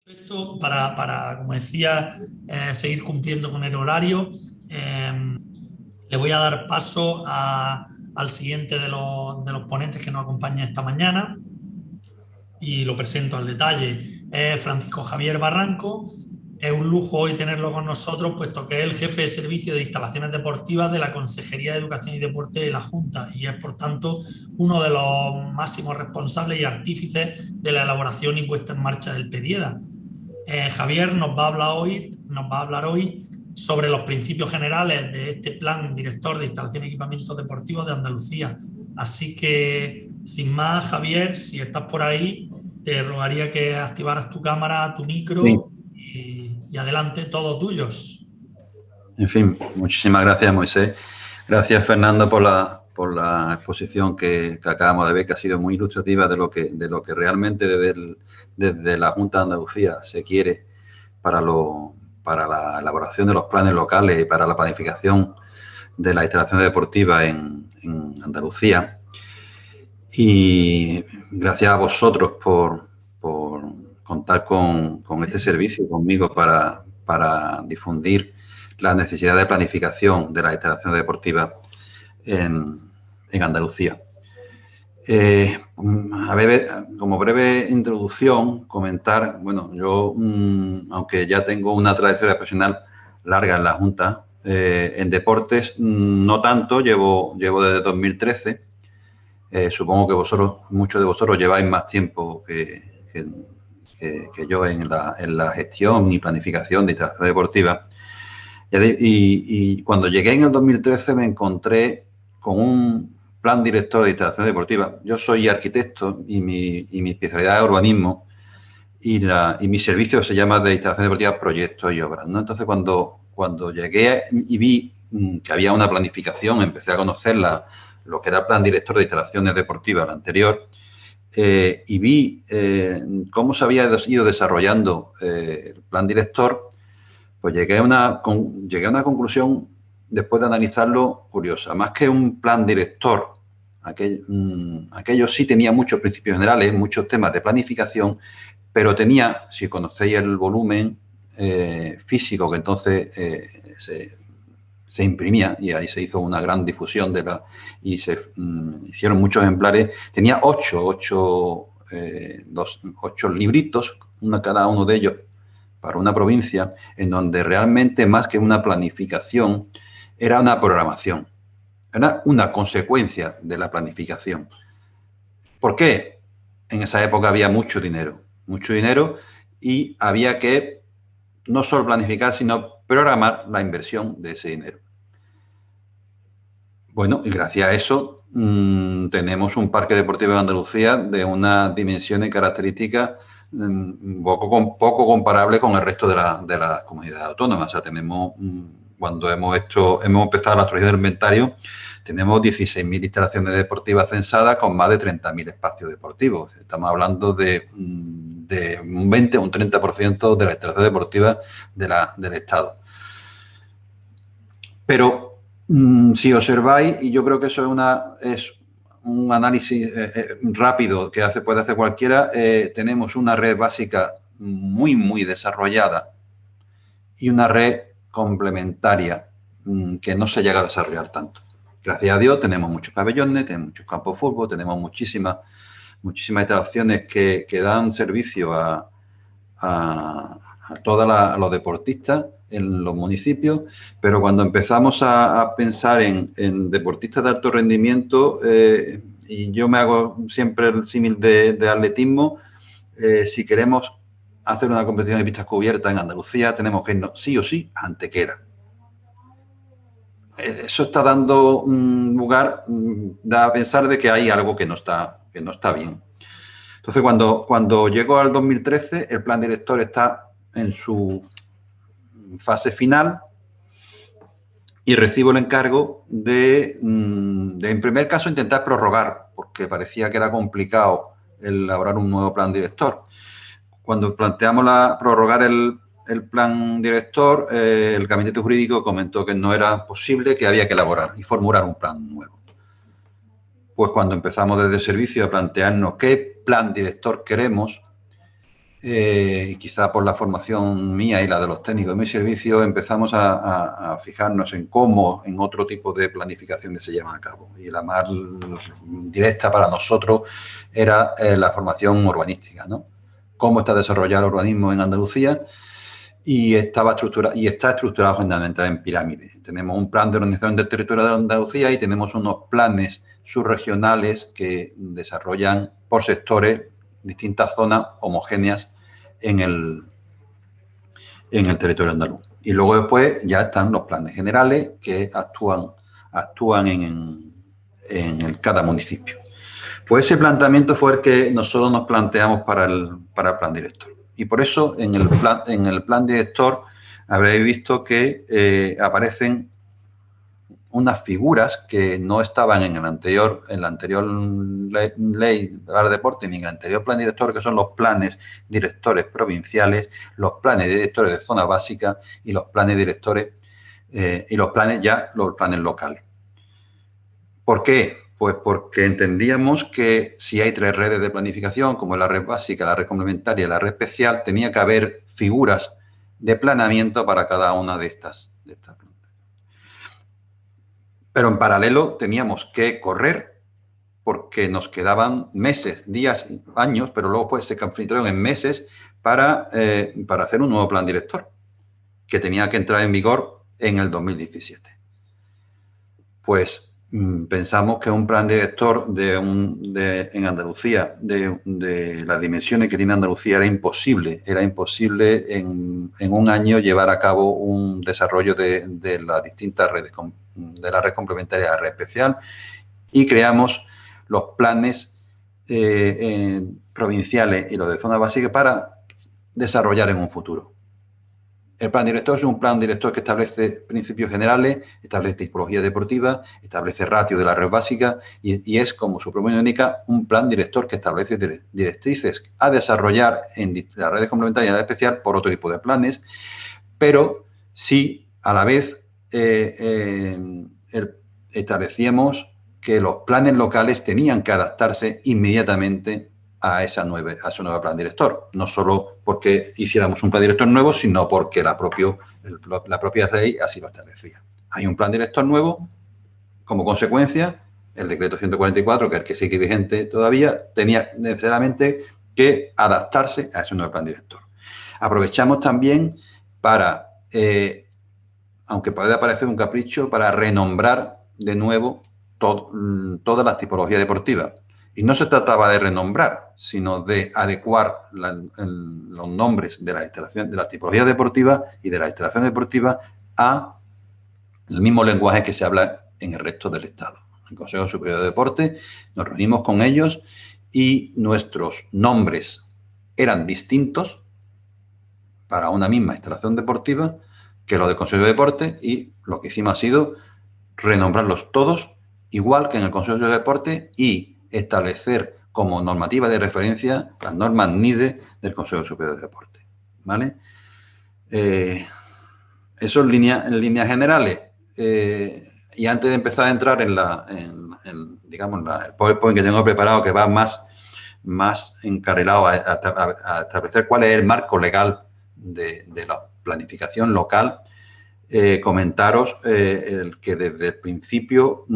Esto como decía, seguir cumpliendo con el horario. Le voy a dar paso al siguiente de los ponentes que nos acompaña esta mañana y lo presento al detalle. Es Francisco Javier Barranco. Es un lujo hoy tenerlo con nosotros, puesto que es el jefe de servicio de instalaciones deportivas de la Consejería de Educación y Deporte de la Junta y es, por tanto, uno de los máximos responsables y artífices de la elaboración y puesta en marcha del PEDIEDA. Javier nos va a hablar hoy sobre los principios generales de este plan director de instalación y equipamientos deportivos de Andalucía. Así que, sin más, Javier, si estás por ahí, te rogaría que activaras tu cámara, tu Sí. micro y adelante, todos tuyos. En fin, muchísimas gracias, Moisés. Gracias, Fernando, por la exposición que acabamos de ver, que ha sido muy ilustrativa de lo que realmente desde la Junta de Andalucía se quiere para la elaboración de los planes locales y para la planificación de las instalaciones deportivas en Andalucía. Y gracias a vosotros por contar con este servicio conmigo para difundir la necesidad de planificación de las instalaciones deportivas en Andalucía. A ver, como breve introducción, comentar, bueno, yo, aunque ya tengo una trayectoria profesional larga en la Junta, en deportes no tanto, llevo desde 2013. Supongo que muchos de vosotros lleváis más tiempo que yo en la gestión y planificación de instalaciones deportivas. Y cuando llegué en el 2013 me encontré con un plan director de instalaciones deportivas. Yo soy arquitecto y mi especialidad es urbanismo y mi servicio se llama de instalaciones deportivas, proyectos y obras, ¿no? Entonces, cuando llegué y vi que había una planificación, empecé a conocer lo que era el plan director de instalaciones deportivas, el anterior, y vi cómo se había ido desarrollando el plan director, pues llegué a una conclusión, después de analizarlo, curiosa. Más que un plan director, aquello sí tenía muchos principios generales, muchos temas de planificación, pero tenía, si conocéis el volumen físico que entonces se imprimía, y ahí se hizo una gran difusión y se hicieron muchos ejemplares, tenía ocho libritos, cada uno de ellos para una provincia, en donde realmente más que una planificación era una programación, era una consecuencia de la planificación. ¿Por qué? En esa época había mucho dinero y había que no solo planificar, sino programar la inversión de ese dinero. Bueno, y gracias a eso tenemos un parque deportivo de Andalucía de unas dimensiones y características poco comparable con el resto de las comunidades autónomas. O sea, tenemos, cuando hemos empezado la actualización del inventario, tenemos 16.000 instalaciones deportivas censadas con más de 30.000 espacios deportivos. Estamos hablando de un 20 o un 30% de las instalaciones deportivas del Estado. Pero si observáis, y yo creo que eso es un análisis rápido que puede hacer cualquiera, tenemos una red básica muy, muy desarrollada y una red complementaria que no se llega a desarrollar tanto. Gracias a Dios tenemos muchos pabellones, tenemos muchos campos de fútbol, tenemos muchísimas instalaciones que dan servicio a todos los deportistas en los municipios, pero cuando empezamos a pensar en deportistas de alto rendimiento, y yo me hago siempre el símil de atletismo, si queremos hacer una competición de pistas cubiertas en Andalucía, tenemos que irnos sí o sí a Antequera. Eso está dando lugar a pensar de que hay algo que no está bien. Entonces, cuando llegó al 2013, el plan director está en su fase final y recibo el encargo de, en primer caso, intentar prorrogar, porque parecía que era complicado elaborar un nuevo plan director. Cuando planteamos prorrogar el plan director, el gabinete jurídico comentó que no era posible, que había que elaborar y formular un plan nuevo. Pues cuando empezamos desde el servicio a plantearnos qué plan director queremos, y quizá por la formación mía y la de los técnicos de mi servicio, empezamos a fijarnos en cómo en otro tipo de planificaciones se llevan a cabo. Y la más directa para nosotros era la formación urbanística, ¿no? Cómo está desarrollado el urbanismo en Andalucía, y está estructurado fundamentalmente en pirámides. Tenemos un plan de organización del territorio de Andalucía y tenemos unos planes subregionales que desarrollan por sectores distintas zonas homogéneas en el territorio andaluz. Y luego después ya están los planes generales que actúan en cada municipio. Pues ese planteamiento fue el que nosotros nos planteamos para el plan director. Y por eso en el plan director habréis visto que aparecen unas figuras que no estaban en la anterior ley de deporte ni en el anterior plan director, que son los planes directores provinciales, los planes directores de zona básica y los planes directores y los planes locales. ¿Por qué? Pues porque entendíamos que si hay 3 redes de planificación, como la red básica, la red complementaria y la red especial, tenía que haber figuras de planeamiento para cada una de estas plantas. Pero en paralelo teníamos que correr porque nos quedaban meses, días, años, pero luego pues se confluyeron en meses para hacer un nuevo plan director que tenía que entrar en vigor en el 2017. Pues pensamos que un plan director en Andalucía de las dimensiones que tiene Andalucía era imposible en un año llevar a cabo un desarrollo de las distintas redes, de la red complementaria y la red especial, y creamos los planes provinciales y los de zona básica para desarrollar en un futuro. El plan director es un plan director que establece principios generales, establece tipología deportiva, establece ratio de la red básica y es, como su propio nombre indica, un plan director que establece directrices a desarrollar en las redes complementarias y la red especial por otro tipo de planes, pero sí, a la vez, establecíamos que los planes locales tenían que adaptarse inmediatamente a ese nuevo plan director. No solo porque hiciéramos un plan director nuevo, sino porque la propia ley así lo establecía. Hay un plan director nuevo, como consecuencia, el decreto 144, que es el que sigue vigente todavía, tenía necesariamente que adaptarse a ese nuevo plan director. Aprovechamos también para, aunque puede parecer un capricho, para renombrar de nuevo todas las tipologías deportivas. Y no se trataba de renombrar, sino de adecuar los nombres de las tipologías deportivas y de las instalaciones deportivas a el mismo lenguaje que se habla en el resto del Estado. El Consejo Superior de Deporte, nos reunimos con ellos y nuestros nombres eran distintos para una misma instalación deportiva que los del Consejo de Deporte, y lo que hicimos ha sido renombrarlos todos igual que en el Consejo de Deporte y establecer como normativa de referencia las normas NIDE del Consejo Superior de Deporte. ¿Vale? Eso en líneas generales. Y antes de empezar a entrar en el PowerPoint que tengo preparado, que va más encarrilado a establecer cuál es el marco legal de la planificación local, comentaros que desde el principio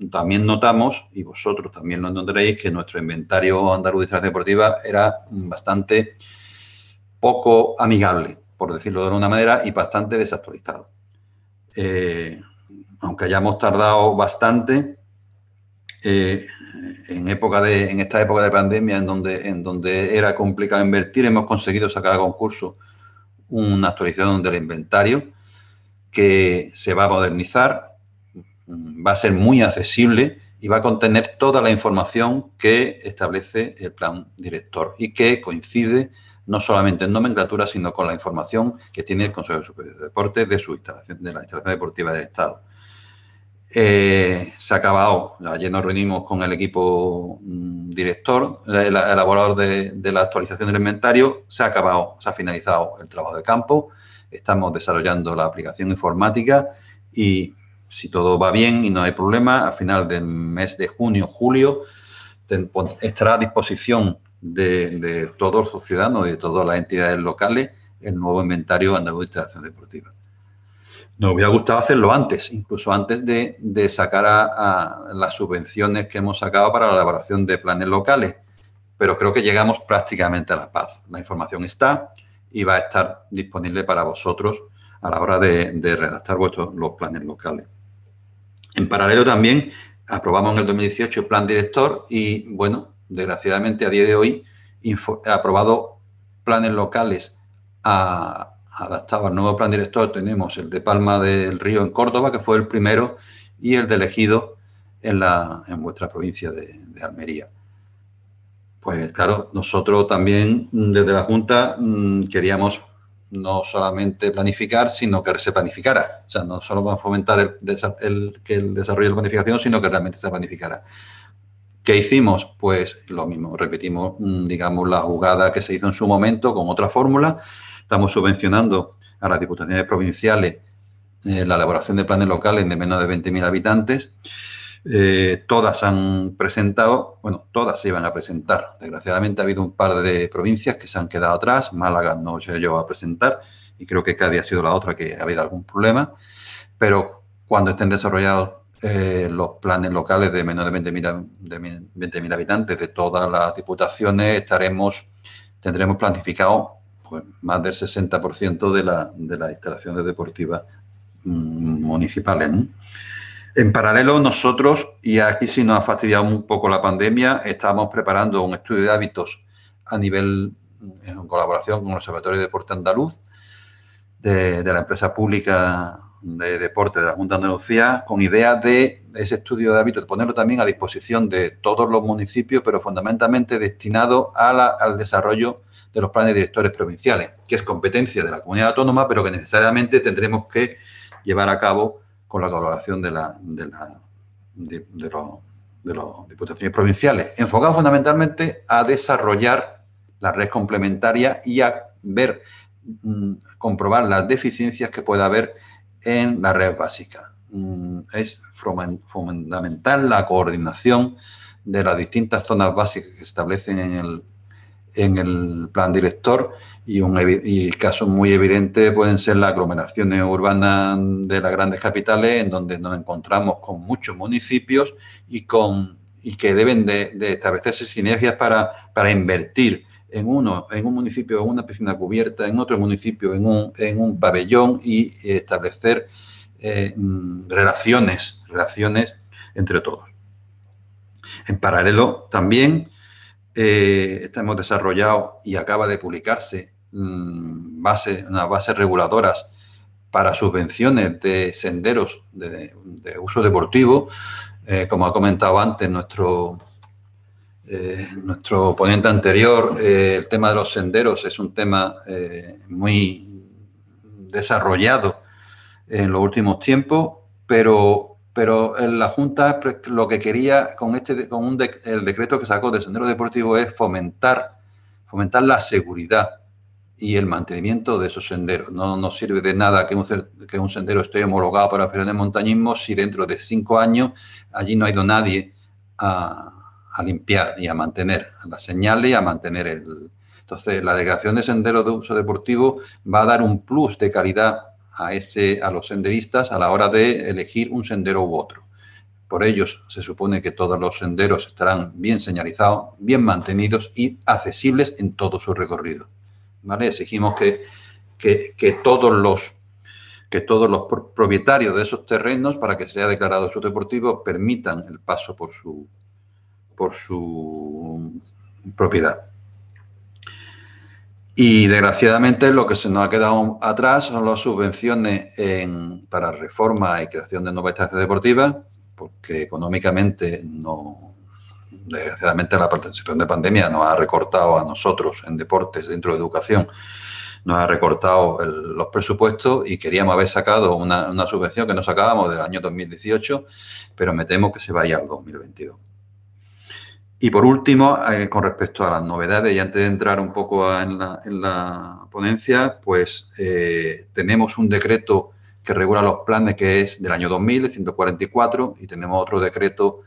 también notamos, y vosotros también lo notaréis, que nuestro inventario andaluz de instalaciones deportivas era bastante poco amigable, por decirlo de alguna manera, y bastante desactualizado. Aunque hayamos tardado bastante, en esta época de pandemia, en donde era complicado invertir, hemos conseguido sacar a concurso una actualización del inventario que se va a modernizar, va a ser muy accesible y va a contener toda la información que establece el plan director y que coincide no solamente en nomenclatura, sino con la información que tiene el Consejo Superior de Deportes de la instalación deportiva del Estado. Se ha acabado, ayer nos reunimos con el equipo director, el elaborador de la actualización del inventario, se ha finalizado el trabajo de campo, estamos desarrollando la aplicación informática y si todo va bien y no hay problema, a final del mes de junio, julio, estará a disposición de todos los ciudadanos y de todas las entidades locales el nuevo inventario andaluz de instalaciones deportivas. Nos hubiera gustado hacerlo antes, incluso antes de sacar a las subvenciones que hemos sacado para la elaboración de planes locales, pero creo que llegamos prácticamente a la paz. La información está y va a estar disponible para vosotros a la hora de redactar los planes locales. En paralelo también aprobamos en el 2018 el plan director y, bueno, desgraciadamente a día de hoy he aprobado planes locales adaptado al nuevo plan director. Tenemos el de Palma del Río en Córdoba, que fue el primero, y el de Ejido en vuestra provincia de Almería. Pues claro, nosotros también desde la Junta queríamos no solamente planificar, sino que se planificara. O sea, no solo vamos a fomentar que el desarrollo de la planificación, sino que realmente se planificara. ¿Qué hicimos? Pues lo mismo, repetimos, digamos, la jugada que se hizo en su momento con otra fórmula. Estamos subvencionando a las diputaciones provinciales la elaboración de planes locales de menos de 20.000 habitantes. Todas han presentado, bueno, todas se iban a presentar. Desgraciadamente ha habido un par de provincias que se han quedado atrás. Málaga no se llegó a presentar y creo que Cádiz ha sido la otra que ha habido algún problema. Pero cuando estén desarrollados los planes locales de menos de 20.000 habitantes de todas las diputaciones, tendremos planificado pues, más del 60% de las instalaciones deportivas municipales, ¿no? En paralelo, nosotros, y aquí sí nos ha fastidiado un poco la pandemia, estamos preparando un estudio de hábitos en colaboración con el Observatorio de Deporte Andaluz, de la empresa pública de deporte de la Junta de Andalucía, con ideas de ese estudio de hábitos, de ponerlo también a disposición de todos los municipios, pero fundamentalmente destinado al desarrollo de los planes directores provinciales, que es competencia de la comunidad autónoma, pero que necesariamente tendremos que llevar a cabo con la colaboración de las diputaciones provinciales, enfocado fundamentalmente a desarrollar la red complementaria y a comprobar las deficiencias que pueda haber en la red básica. Es fundamental la coordinación de las distintas zonas básicas que se establecen en el plan director y casos muy evidentes pueden ser las aglomeraciones urbanas de las grandes capitales, en donde nos encontramos con muchos municipios y que deben de establecerse sinergias para invertir en un municipio en una piscina cubierta, en otro municipio en un pabellón y establecer relaciones entre todos. En paralelo también hemos desarrollado y acaba de publicarse unas bases reguladoras para subvenciones de senderos de uso deportivo. Como ha comentado antes nuestro ponente anterior, el tema de los senderos es un tema muy desarrollado en los últimos tiempos, pero en la Junta lo que quería con el decreto que sacó de sendero deportivo es fomentar la seguridad y el mantenimiento de esos senderos. No nos sirve de nada que un sendero esté homologado para aficionados de montañismo si dentro de 5 años allí no ha ido nadie a limpiar y a mantener las señales y a mantener Entonces, la declaración de senderos de uso deportivo va a dar un plus de calidad a los senderistas a la hora de elegir un sendero u otro. Por ello, se supone que todos los senderos estarán bien señalizados, bien mantenidos y accesibles en todo su recorrido, ¿vale? Exigimos que todos los propietarios de esos terrenos, para que sea declarado uso deportivo, permitan el paso por su propiedad. Y desgraciadamente lo que se nos ha quedado atrás son las subvenciones para reforma y creación de nuevas instalaciones deportivas, porque económicamente desgraciadamente la situación de pandemia nos ha recortado a nosotros en deportes, dentro de educación, nos ha recortado los presupuestos y queríamos haber sacado una subvención que no sacábamos del año 2018, pero me temo que se vaya al 2022. Y por último, con respecto a las novedades, y antes de entrar un poco en la ponencia, pues tenemos un decreto que regula los planes que es del año 2000, el 144, y tenemos otro decreto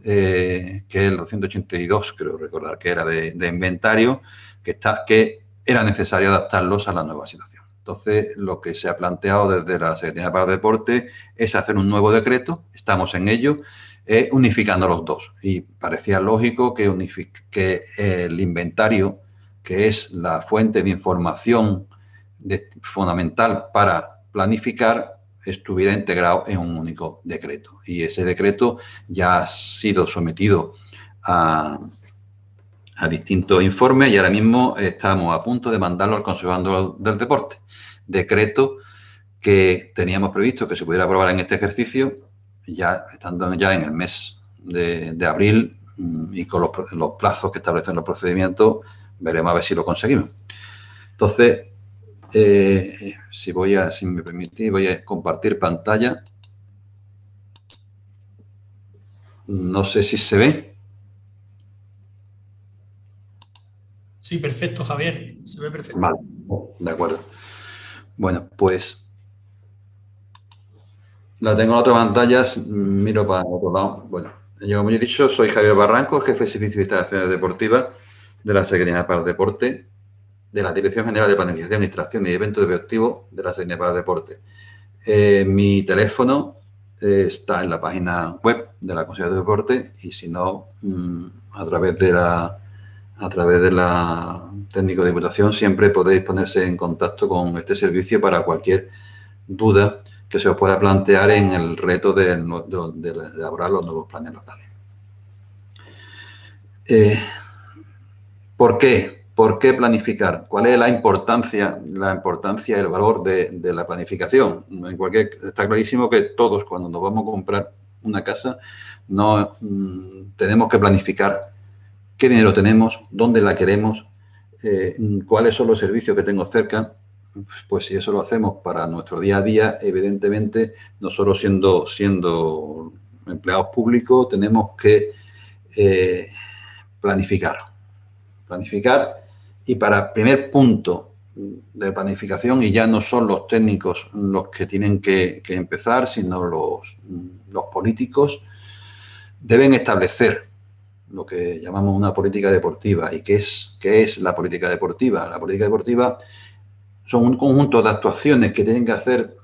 que es el 282, creo recordar que era de inventario, que era necesario adaptarlos a la nueva situación. Entonces, lo que se ha planteado desde la Secretaría para el Deporte es hacer un nuevo decreto, estamos en ello, unificando los dos. Y parecía lógico que el inventario, que es la fuente de información fundamental para planificar, estuviera integrado en un único decreto. Y ese decreto ya ha sido sometido a distintos informes y ahora mismo estamos a punto de mandarlo al Consejo Andaluz del Deporte. Decreto que teníamos previsto que se pudiera aprobar en este ejercicio, ya estando ya en el mes de abril y con los plazos que establecen los procedimientos, veremos a ver si lo conseguimos. Entonces, si me permitís, voy a compartir pantalla. No sé si se ve. Sí, perfecto, Javier. Se ve perfecto. Vale, de acuerdo. Bueno, pues la tengo en otra pantalla, miro para otro lado. Bueno, yo como he dicho, soy Javier Barranco, jefe de Servicio de Instalaciones Deportivas de la Secretaría para el Deporte, de la Dirección General de Planificación, Administración y Eventos Deportivos de la Secretaría para el Deporte. Mi teléfono está en la página web de la Consejería de Deporte y si no, a través de la técnico de Diputación siempre podéis ponerse en contacto con este servicio para cualquier duda que se os pueda plantear en el reto de elaborar los nuevos planes locales. ¿Por qué? ¿Por qué planificar? ¿Cuál es la importancia y el valor de la planificación? Está clarísimo que todos, cuando nos vamos a comprar una casa, tenemos que planificar qué dinero tenemos, dónde la queremos, cuáles son los servicios que tengo cerca. Pues si eso lo hacemos para nuestro día a día, evidentemente, nosotros siendo empleados públicos, tenemos que planificar. Y para primer punto de planificación, y ya no son los técnicos los que tienen que empezar, sino los políticos, deben establecer lo que llamamos una política deportiva. ¿Y qué es la política deportiva? La política deportiva son un conjunto de actuaciones que tienen que hacer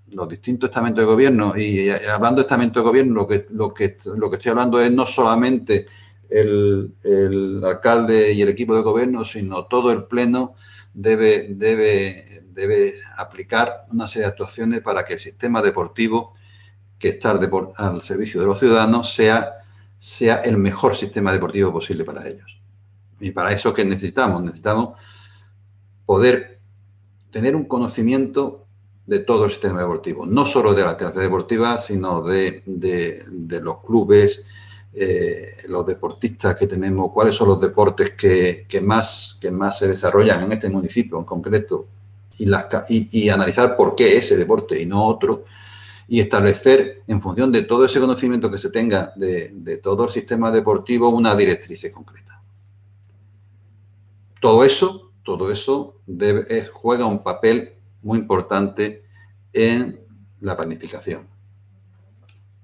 los distintos estamentos de gobierno. Y hablando de estamentos de gobierno, lo que estoy hablando es no solamente el alcalde y el equipo de gobierno, sino todo el pleno debe aplicar una serie de actuaciones para que el sistema deportivo que está al servicio de los ciudadanos sea el mejor sistema deportivo posible para ellos. Y para eso, ¿qué necesitamos? Necesitamos poder tener un conocimiento de todo el sistema deportivo, no solo de la actividad deportiva, sino de los clubes, los deportistas que tenemos, cuáles son los deportes que más se desarrollan en este municipio en concreto y analizar por qué ese deporte y no otro, y establecer, en función de todo ese conocimiento que se tenga de todo el sistema deportivo, una directriz concreta. Todo eso juega un papel muy importante en la planificación.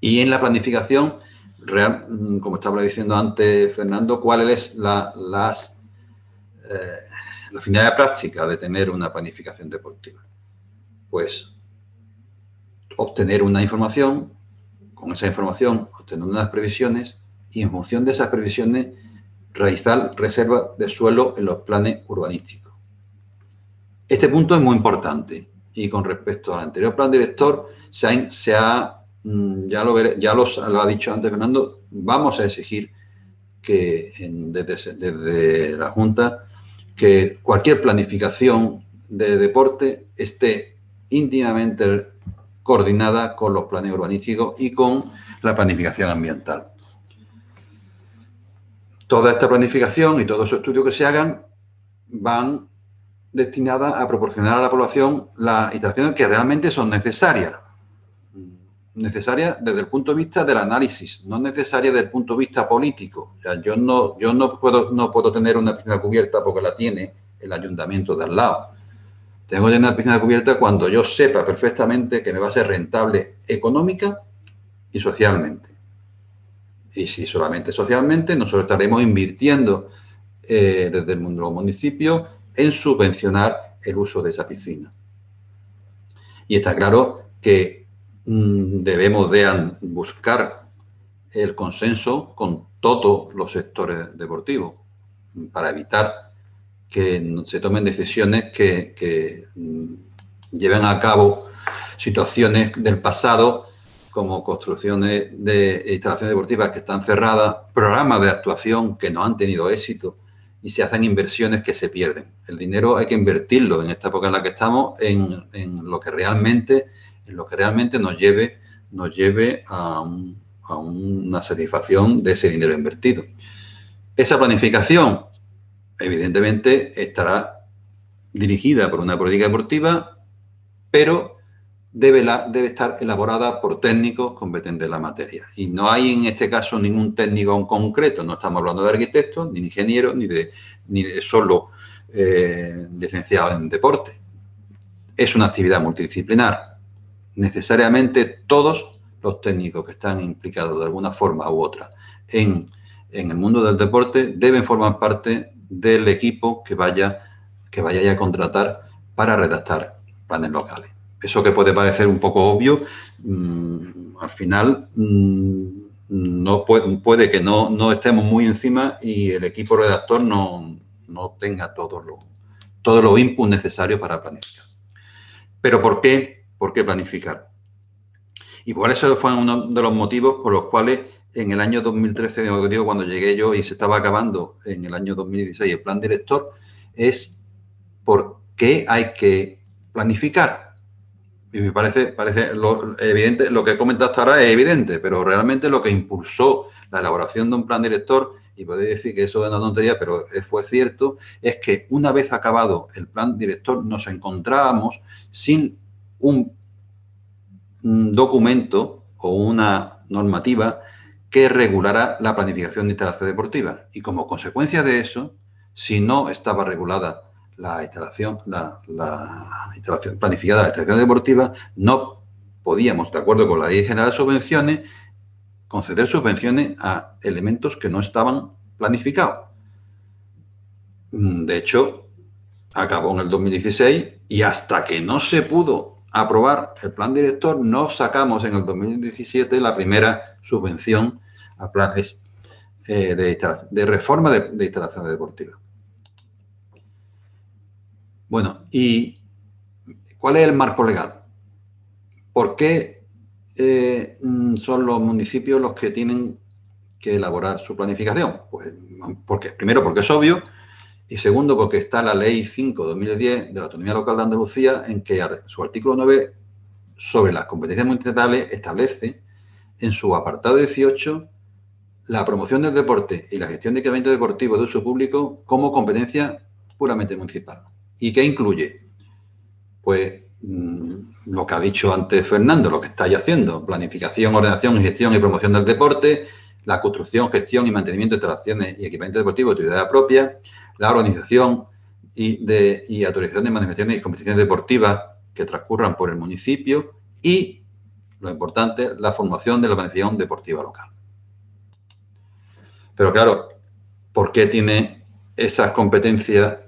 Y en la planificación real, como estaba diciendo antes Fernando, ¿cuál es la finalidad práctica de tener una planificación deportiva? Pues obtener una información, con esa información obtener unas previsiones y en función de esas previsiones realizar reservas de suelo en los planes urbanísticos. Este punto es muy importante y con respecto al anterior plan director ya lo ha dicho antes Fernando, vamos a exigir que desde la Junta que cualquier planificación de deporte esté íntimamente coordinada con los planes urbanísticos y con la planificación ambiental. Toda esta planificación y todos esos estudios que se hagan van destinadas a proporcionar a la población las instalaciones que realmente son necesarias. Necesarias desde el punto de vista del análisis, no necesarias desde el punto de vista político. O sea, yo no puedo tener una piscina cubierta porque la tiene el ayuntamiento de al lado. Tengo que tener una piscina cubierta cuando yo sepa perfectamente que me va a ser rentable económica y socialmente. Y si solamente socialmente, nosotros estaremos invirtiendo desde el mundo de los municipios en subvencionar el uso de esa piscina. Y está claro que debemos de buscar el consenso con todos los sectores deportivos para evitar que se tomen decisiones que lleven a cabo situaciones del pasado, como construcciones de instalaciones deportivas que están cerradas, programas de actuación que no han tenido éxito y se hacen inversiones que se pierden. El dinero hay que invertirlo en esta época en la que estamos en lo que realmente nos lleve a una satisfacción de ese dinero invertido. Esa planificación, evidentemente, estará dirigida por una política deportiva, pero debe estar elaborada por técnicos competentes en la materia. Y no hay en este caso ningún técnico en concreto, no estamos hablando de arquitectos, ni de ingenieros, ni de solo licenciados en deporte. Es una actividad multidisciplinar. Necesariamente todos los técnicos que están implicados de alguna forma u otra en el mundo del deporte deben formar parte del equipo que vaya a contratar para redactar planes locales. Eso que puede parecer un poco obvio, al final no puede que no estemos muy encima y el equipo redactor no tenga todos los inputs necesarios para planificar. Pero ¿por qué planificar? Y por eso fue uno de los motivos por los cuales en el año 2013, cuando llegué yo y se estaba acabando en el año 2016 el plan director, es por qué hay que planificar. Y me parece evidente, lo que he comentado hasta ahora es evidente, pero realmente lo que impulsó la elaboración de un plan director, y podéis decir que eso es una tontería, pero fue cierto, es que una vez acabado el plan director nos encontrábamos sin un documento o una normativa que regulara la planificación de instalación deportiva. Y como consecuencia de eso, si no estaba regulada la instalación planificada, la instalación deportiva, no podíamos, de acuerdo con la Ley General de Subvenciones, conceder subvenciones a elementos que no estaban planificados. De hecho, acabó en el 2016 y hasta que no se pudo aprobar el plan director, no sacamos en el 2017 la primera subvención a planes de reforma de instalaciones deportivas. Bueno, ¿y cuál es el marco legal? ¿Por qué son los municipios los que tienen que elaborar su planificación? Pues primero porque es obvio, y segundo porque está la Ley 5/2010 de la Autonomía Local de Andalucía, en que su artículo 9 sobre las competencias municipales establece en su apartado 18 la promoción del deporte y la gestión de equipamientos deportivos de uso público como competencia puramente municipal. ¿Y qué incluye? Pues lo que ha dicho antes Fernando, lo que estáis haciendo: planificación, ordenación, gestión y promoción del deporte, la construcción, gestión y mantenimiento de instalaciones y equipamientos deportivos de utilidad propia, la organización y autorización de manifestaciones y competiciones deportivas que transcurran por el municipio y, lo importante, la formación de la organización deportiva local. Pero claro, ¿por qué tiene esas competencias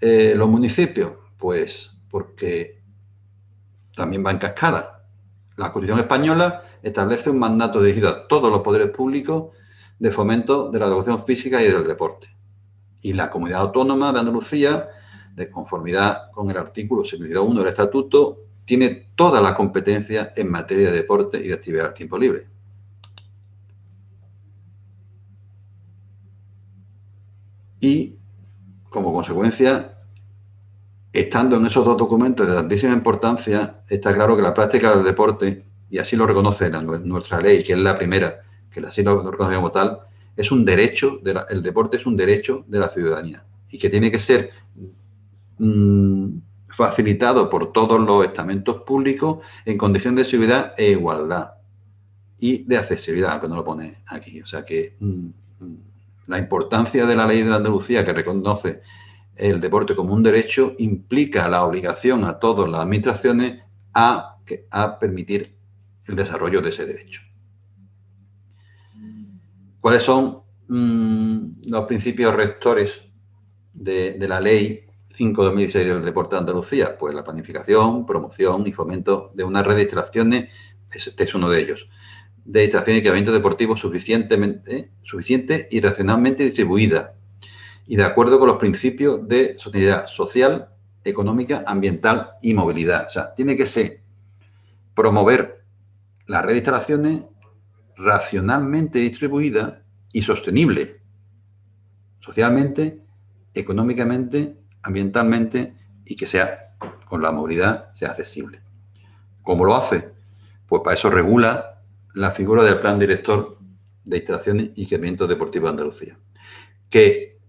los municipios? Pues porque también va en cascada. La Constitución española establece un mandato dirigido a todos los poderes públicos de fomento de la educación física y del deporte. Y la Comunidad Autónoma de Andalucía, de conformidad con el artículo 72.1 del Estatuto, tiene todas las competencias en materia de deporte y de actividad al tiempo libre. Y, como consecuencia, estando en esos dos documentos de tantísima importancia, está claro que la práctica del deporte, y así lo reconoce nuestra ley, que es la primera, que así lo reconoce como tal, es un derecho, el deporte es un derecho de la ciudadanía y que tiene que ser facilitado por todos los estamentos públicos en condiciones de seguridad e igualdad y de accesibilidad, aunque no lo pone aquí. O sea que la importancia de la ley de Andalucía, que reconoce el deporte como un derecho, implica la obligación a todas las administraciones a permitir el desarrollo de ese derecho. ¿Cuáles son los principios rectores de la Ley 5/2016 del Deporte de Andalucía? Pues la planificación, promoción y fomento de una red de instalaciones, este es uno de ellos, de instalaciones y equipamientos deportivos suficiente y racionalmente distribuida y de acuerdo con los principios de sostenibilidad social, económica, ambiental y movilidad. O sea, tiene que ser promover la red de instalaciones racionalmente distribuida y sostenible, socialmente, económicamente, ambientalmente y que sea, con la movilidad, sea accesible. ¿Cómo lo hace? Pues para eso regula la figura del Plan Director de Instalaciones y Equipamientos Deportivos de Andalucía, que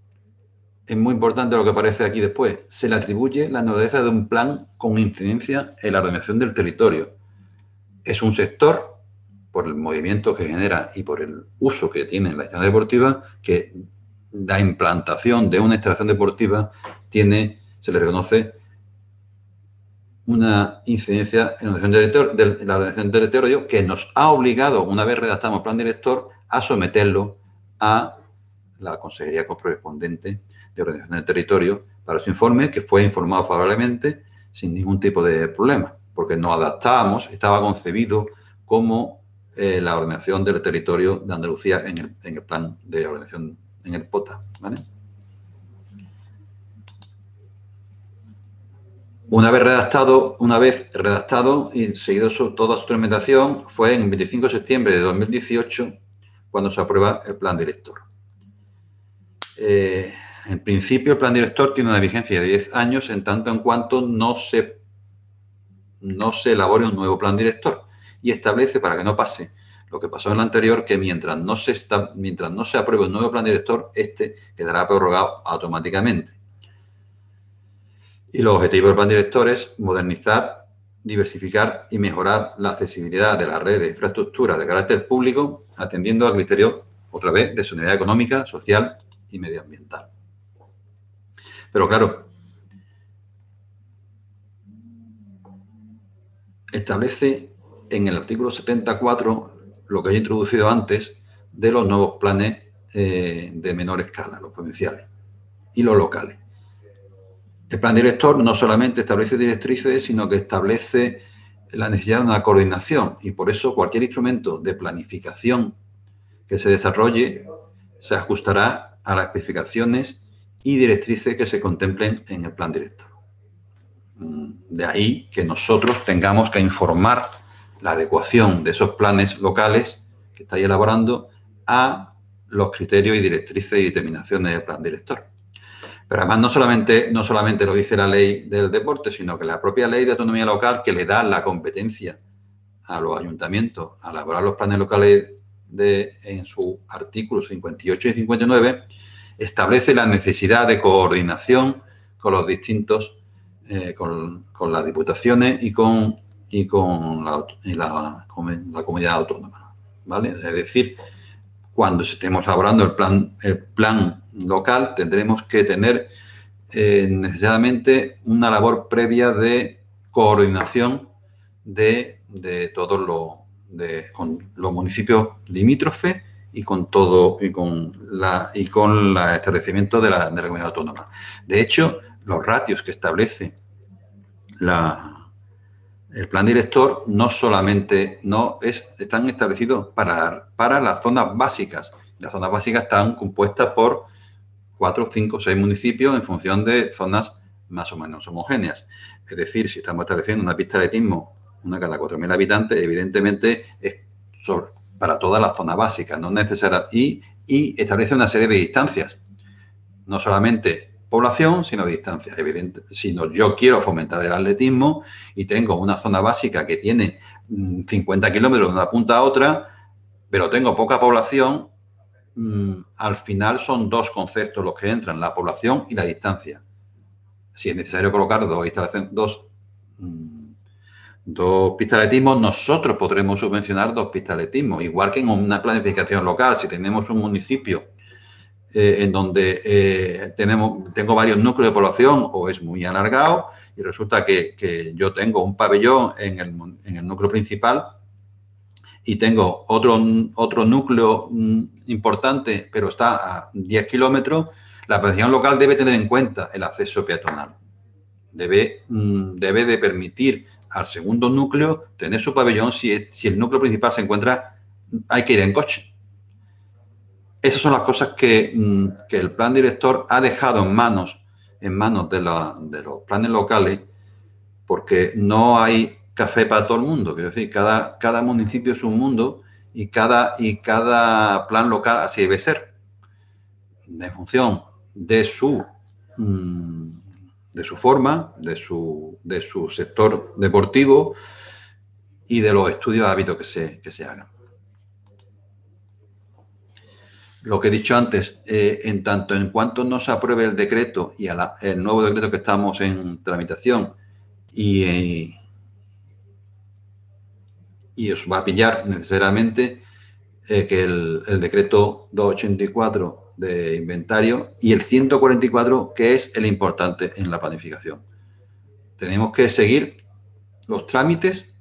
es muy importante lo que aparece aquí después. Se le atribuye la naturaleza de un plan con incidencia en la ordenación del territorio. Es un sector, por el movimiento que genera y por el uso que tiene la instalación deportiva, que la implantación de una instalación deportiva se le reconoce una incidencia en la ordenación del territorio que nos ha obligado, una vez redactamos el plan director, a someterlo a la consejería correspondiente de ordenación del territorio para su informe, que fue informado favorablemente sin ningún tipo de problema, porque nos adaptábamos, estaba concebido como la ordenación del territorio de Andalucía en el plan de ordenación, en el POTA, ¿vale? Una vez redactado y seguido toda su tramitación, fue en 25 de septiembre de 2018 cuando se aprueba el plan director. En principio, el plan director tiene una vigencia de 10 años en tanto en cuanto no se elabore un nuevo plan director y establece, para que no pase lo que pasó en el anterior, que mientras no se apruebe un nuevo plan director, este quedará prorrogado automáticamente. Y los objetivos del plan director es modernizar, diversificar y mejorar la accesibilidad de la red de infraestructura de carácter público, atendiendo a criterios, otra vez, de sostenibilidad económica, social y medioambiental. Pero claro, establece en el artículo 74 lo que he introducido antes de los nuevos planes de menor escala, los provinciales y los locales. El plan director no solamente establece directrices, sino que establece la necesidad de una coordinación y por eso cualquier instrumento de planificación que se desarrolle se ajustará a las especificaciones y directrices que se contemplen en el plan director. De ahí que nosotros tengamos que informar la adecuación de esos planes locales que estáis elaborando a los criterios y directrices y determinaciones del plan director. Pero además no solamente lo dice la ley del deporte, sino que la propia ley de autonomía local, que le da la competencia a los ayuntamientos a elaborar los planes locales en su artículo 58 y 59, establece la necesidad de coordinación con los distintos, con las diputaciones y con la comunidad autónoma, ¿vale? Es decir, cuando estemos elaborando el plan local, tendremos que tener necesariamente una labor previa de coordinación de todos con los municipios limítrofes y con el establecimiento de la comunidad autónoma. De hecho, los ratios que establece el plan director no solamente están establecidos para las zonas básicas. Las zonas básicas están compuestas por 4, 5, 6 municipios en función de zonas más o menos homogéneas. Es decir, si estamos estableciendo una pista de atletismo, una cada 4.000 habitantes, evidentemente es para todas las zonas básicas, no necesarias, y establece una serie de distancias. No solamente población, sino distancias. Evidente, si yo quiero fomentar el atletismo y tengo una zona básica que tiene 50 kilómetros de una punta a otra, pero tengo poca población, al final son dos conceptos los que entran, la población y la distancia. Si es necesario colocar dos pistas de atletismo, nosotros podremos subvencionar 2 pistas de atletismo, igual que en una planificación local. Si tenemos un municipio en donde tengo varios núcleos de población o es muy alargado y resulta que yo tengo un pabellón en el núcleo principal y tengo otro núcleo importante, pero está a 10 kilómetros, la planificación local debe tener en cuenta el acceso peatonal. Debe de permitir al segundo núcleo tener su pabellón si el núcleo principal se encuentra, hay que ir en coche. Esas son las cosas que el plan director ha dejado en manos de los planes locales, porque no hay café para todo el mundo. Quiero decir, cada municipio es un mundo y cada plan local así debe ser, en función de su forma, de su sector deportivo y de los estudios de hábitos que se hagan. Lo que he dicho antes, en tanto en cuanto no se apruebe el decreto y el nuevo decreto que estamos en tramitación y os va a pillar necesariamente que el decreto 284 de inventario y el 144, que es el importante en la planificación. Tenemos que seguir los trámites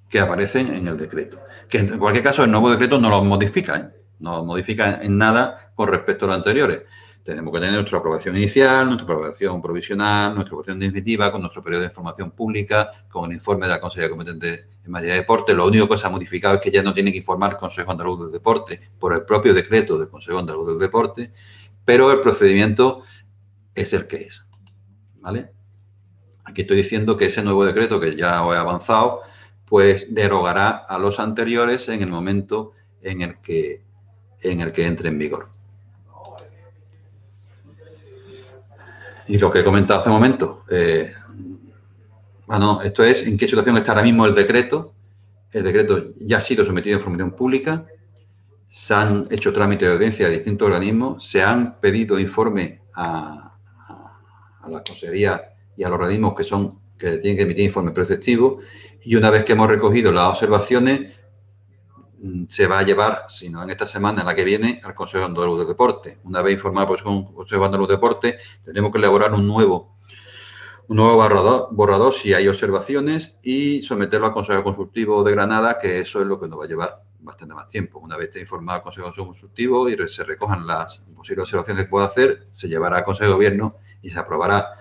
que aparecen en el decreto, que en cualquier caso el nuevo decreto no los modifica, no modifica en nada con respecto a los anteriores. Tenemos que tener nuestra aprobación inicial, nuestra aprobación provisional, nuestra aprobación definitiva, con nuestro periodo de información pública, con el informe de la Consejería competente en materia de deporte. Lo único que se ha modificado es que ya no tiene que informar el Consejo Andaluz del Deporte por el propio decreto del Consejo Andaluz del Deporte, pero el procedimiento es el que es, ¿vale? Aquí estoy diciendo que ese nuevo decreto que ya os he avanzado, pues derogará a los anteriores en el momento en el que entre en vigor. Y lo que he comentado hace un momento, esto es en qué situación está ahora mismo el decreto. El decreto ya ha sido sometido a información pública, se han hecho trámites de audiencia a distintos organismos, se han pedido informes a la Consejería y a los organismos que tienen que emitir informes preceptivos, y una vez que hemos recogido las observaciones, se va a llevar, si no en esta semana, en la que viene, al Consejo Andaluz de Deporte. Una vez informado por el Consejo Andaluz de Deporte, tenemos que elaborar un nuevo borrador si hay observaciones y someterlo al Consejo Consultivo de Granada, que eso es lo que nos va a llevar bastante más tiempo. Una vez esté informado el Consejo Consultivo y se recojan las posibles observaciones que pueda hacer, se llevará al Consejo de Gobierno y se aprobará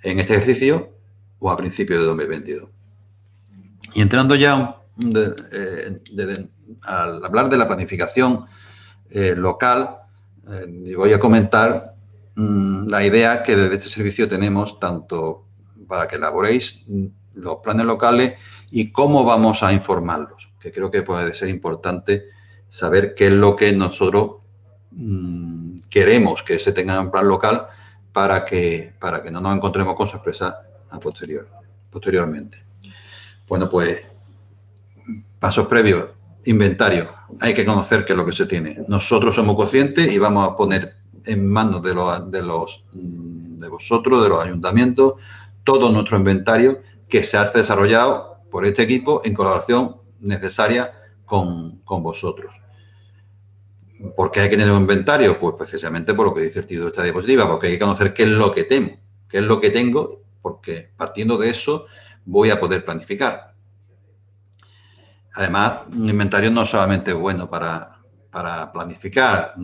en este ejercicio o a principios de 2022. Y entrando ya al hablar de la planificación local, voy a comentar la idea que desde este servicio tenemos, tanto para que elaboréis los planes locales y cómo vamos a informarlos, que creo que puede ser importante saber qué es lo que nosotros queremos que se tenga en un plan local para que no nos encontremos con sorpresas posteriormente. Bueno, pues pasos previos, inventario. Hay que conocer qué es lo que se tiene. Nosotros somos conscientes y vamos a poner en manos de vosotros, de los ayuntamientos, todo nuestro inventario que se ha desarrollado por este equipo en colaboración necesaria con vosotros. ¿Por qué hay que tener un inventario? Pues precisamente por lo que dice el título de esta diapositiva, porque hay que conocer qué es lo que tengo, porque partiendo de eso voy a poder planificar. Además, un inventario no solamente es bueno para planificar,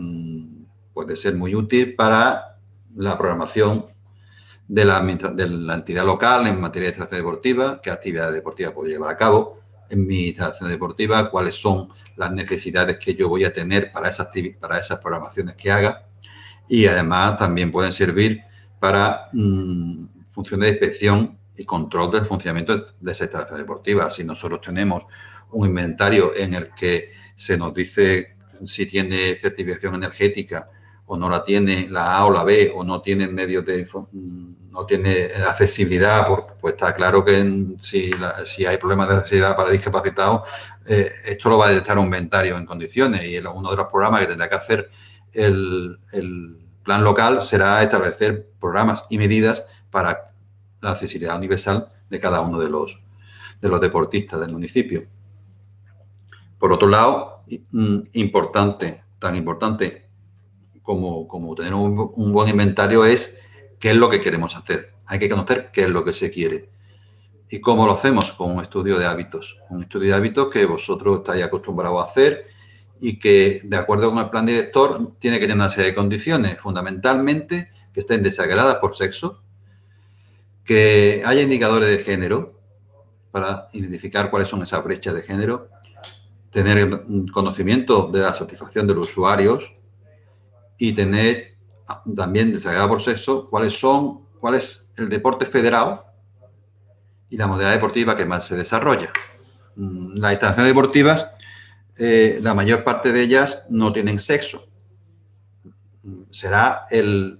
puede ser muy útil para la programación de la entidad local en materia de instalación deportiva, qué actividades deportivas puedo llevar a cabo en mi instalación deportiva, cuáles son las necesidades que yo voy a tener para esas programaciones que haga, y además también pueden servir para funciones de inspección y control del funcionamiento de esa instalación deportiva. Si nosotros tenemos un inventario en el que se nos dice si tiene certificación energética o no la tiene, la A o la B, o no tiene medios no tiene accesibilidad, pues está claro que si hay problemas de accesibilidad para discapacitados, esto lo va a detectar un inventario en condiciones, y uno de los programas que tendrá que hacer el plan local será establecer programas y medidas para la accesibilidad universal de cada uno de los deportistas del municipio. Por otro lado, tan importante como tener un buen inventario es qué es lo que queremos hacer. Hay que conocer qué es lo que se quiere. ¿Y cómo lo hacemos? Con un estudio de hábitos. Un estudio de hábitos que vosotros estáis acostumbrados a hacer y que, de acuerdo con el plan director, tiene que tener una serie de condiciones, fundamentalmente que estén desagradadas por sexo, que haya indicadores de género para identificar cuáles son esas brechas de género, tener conocimiento de la satisfacción de los usuarios y tener también desagradadas por sexo cuál es el deporte federado y la modalidad deportiva que más se desarrolla. Las instalaciones deportivas, la mayor parte de ellas no tienen sexo. Será el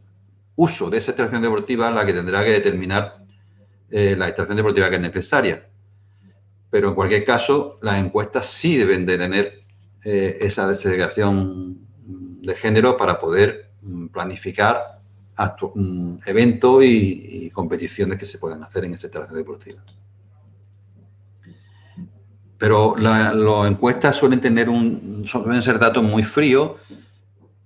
uso de esa instalación deportiva la que tendrá que determinar la instalación deportiva que es necesaria. Pero en cualquier caso, las encuestas sí deben de tener esa desegregación de género para poder planificar eventos y competiciones que se puedan hacer en esa instalación deportiva. Pero las encuestas suelen ser datos muy fríos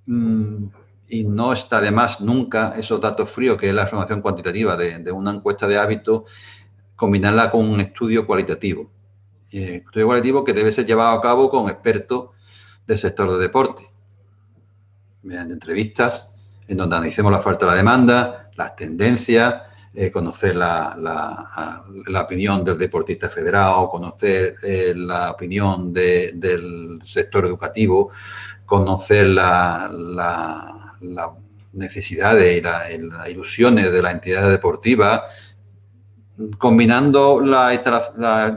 y no está de más nunca esos datos fríos, que es la información cuantitativa de una encuesta de hábitos, combinarla con un estudio cualitativo. Estudio cualitativo que debe ser llevado a cabo con expertos del sector de deporte, mediante entrevistas en donde analicemos la oferta y la demanda, las tendencias, conocer la opinión del deportista federado, conocer la opinión del sector educativo, conocer las necesidades y las ilusiones de las entidades deportivas. Combinando la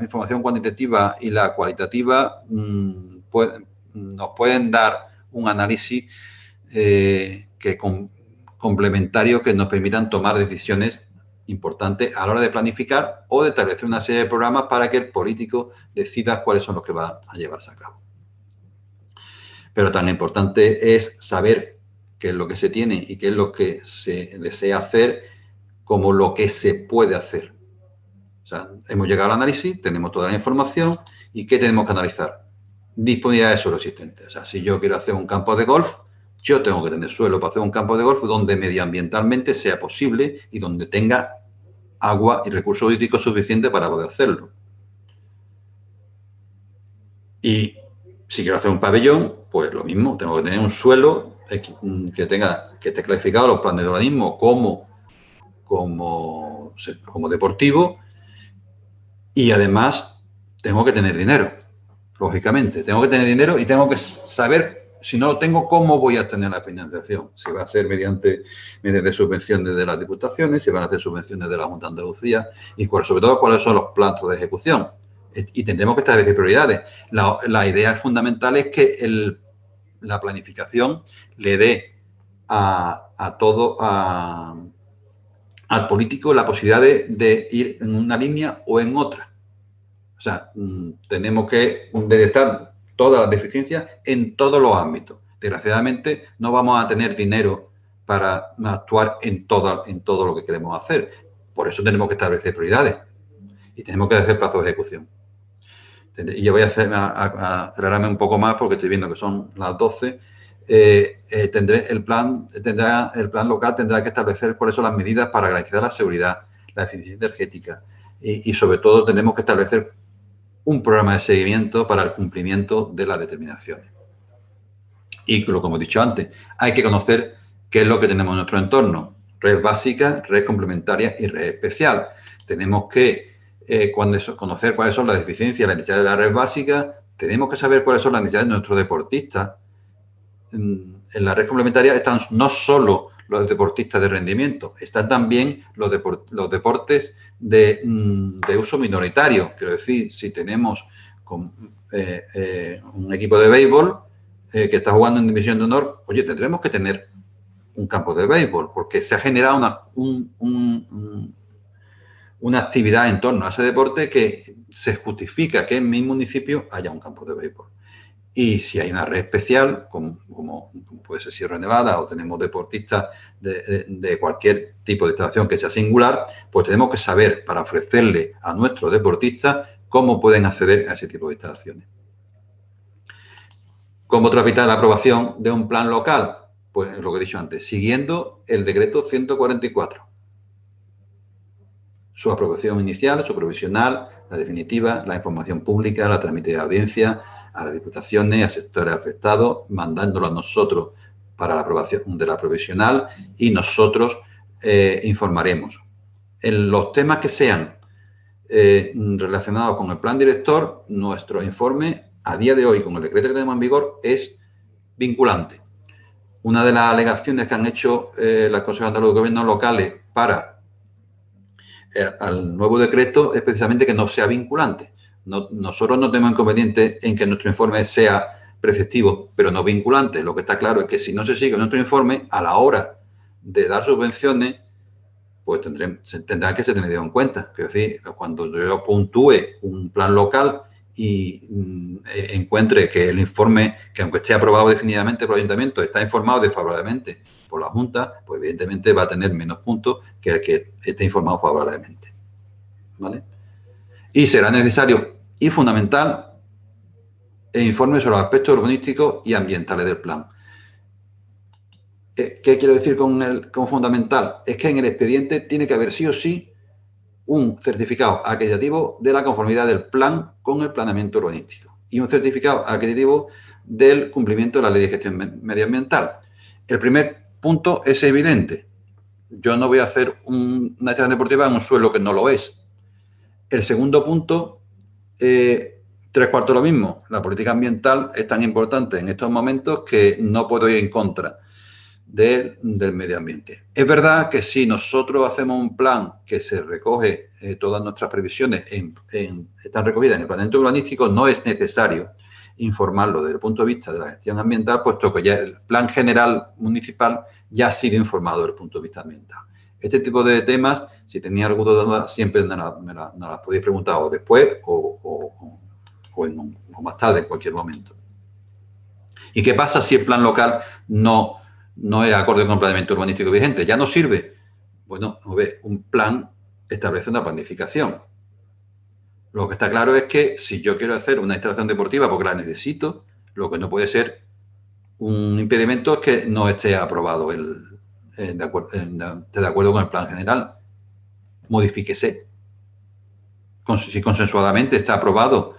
información cuantitativa y la cualitativa, nos pueden dar un análisis complementario que nos permitan tomar decisiones importantes a la hora de planificar o de establecer una serie de programas para que el político decida cuáles son los que va a llevarse a cabo. Pero tan importante es saber qué es lo que se tiene y qué es lo que se desea hacer como lo que se puede hacer. O sea, hemos llegado al análisis, tenemos toda la información y ¿qué tenemos que analizar? Disponibilidad de suelo existente. O sea, si yo quiero hacer un campo de golf, yo tengo que tener suelo para hacer un campo de golf donde medioambientalmente sea posible y donde tenga agua y recursos hídricos suficientes para poder hacerlo. Y si quiero hacer un pabellón, pues lo mismo, tengo que tener un suelo que esté clasificado los planes de urbanismo como deportivo. Y además tengo que tener dinero, lógicamente. Tengo que tener dinero y tengo que saber, si no lo tengo, cómo voy a tener la financiación. Si va a ser mediante subvenciones de las diputaciones, si van a hacer subvenciones de la Junta de Andalucía y sobre todo cuáles son los plazos de ejecución. Y tendremos que establecer prioridades. La idea fundamental es que la planificación le dé al político la posibilidad de ir en una línea o en otra. O sea, tenemos que detectar todas las deficiencias en todos los ámbitos. Desgraciadamente, no vamos a tener dinero para actuar en todo lo que queremos hacer. Por eso tenemos que establecer prioridades y tenemos que hacer plazos de ejecución. Y yo voy a acelerarme un poco más porque estoy viendo que son las 12. El plan local tendrá que establecer cuáles son las medidas para garantizar la seguridad, la eficiencia energética y sobre todo tenemos que establecer un programa de seguimiento para el cumplimiento de las determinaciones. Y como he dicho antes, hay que conocer qué es lo que tenemos en nuestro entorno. Red básica, red complementaria y red especial. Tenemos que conocer cuáles son las deficiencias y las necesidades de la red básica. Tenemos que saber cuáles son las necesidades de nuestros deportistas. En la red complementaria están no solo los deportistas de rendimiento, están también los deportes de uso minoritario. Quiero decir, si tenemos un equipo de béisbol que está jugando en División de Honor, oye, tendremos que tener un campo de béisbol porque se ha generado una actividad en torno a ese deporte que se justifica que en mi municipio haya un campo de béisbol. Y si hay una red especial, como puede ser Sierra Nevada, o tenemos deportistas de cualquier tipo de instalación que sea singular, pues tenemos que saber para ofrecerle a nuestros deportistas cómo pueden acceder a ese tipo de instalaciones. ¿Cómo tramitar la aprobación de un plan local? Pues lo que he dicho antes, siguiendo el decreto 144. su aprobación inicial, su provisional, la definitiva, la información pública, la transmitida a la audiencia, a las diputaciones, a sectores afectados, mandándolo a nosotros para la aprobación de la provisional y nosotros informaremos. En los temas que sean relacionados con el plan director, nuestro informe a día de hoy, con el decreto que tenemos en vigor, es vinculante. Una de las alegaciones que han hecho las consejeras andaluces de gobiernos locales para al nuevo decreto es precisamente que no sea vinculante. Nosotros no tenemos inconveniente en que nuestro informe sea preceptivo, pero no vinculante. Lo que está claro es que si no se sigue nuestro informe, a la hora de dar subvenciones, pues tendrá que ser tenido en cuenta. Es decir, cuando yo puntúe un plan local y encuentre que el informe, que aunque esté aprobado definitivamente por el ayuntamiento, está informado desfavorablemente por la Junta, pues evidentemente va a tener menos puntos que el que esté informado favorablemente. ¿Vale? Y será necesario y fundamental el informe sobre los aspectos urbanísticos y ambientales del plan. ¿Qué quiero decir con fundamental? Es que en el expediente tiene que haber sí o sí un certificado acreditativo de la conformidad del plan con el planeamiento urbanístico y un certificado acreditativo del cumplimiento de la ley de gestión medioambiental. El primer punto es evidente. Yo no voy a hacer una instalación deportiva en un suelo que no lo es. El segundo punto, 3/4 lo mismo. La política ambiental es tan importante en estos momentos que no puedo ir en contra del medio ambiente. Es verdad que si nosotros hacemos un plan que se recoge, todas nuestras previsiones están recogidas en el planeamiento urbanístico, no es necesario informarlo desde el punto de vista de la gestión ambiental, puesto que ya el plan general municipal ya ha sido informado desde el punto de vista ambiental. Este tipo de temas, si tenía alguna duda, siempre me las podéis preguntar o después o más tarde, en cualquier momento. ¿Y qué pasa si el plan local no es acorde con el planeamiento urbanístico vigente? ¿Ya no sirve? Bueno, un plan establece una planificación. Lo que está claro es que si yo quiero hacer una instalación deportiva porque la necesito, lo que no puede ser un impedimento es que no esté aprobado de acuerdo con el plan general. Modifíquese. Si consensuadamente está aprobado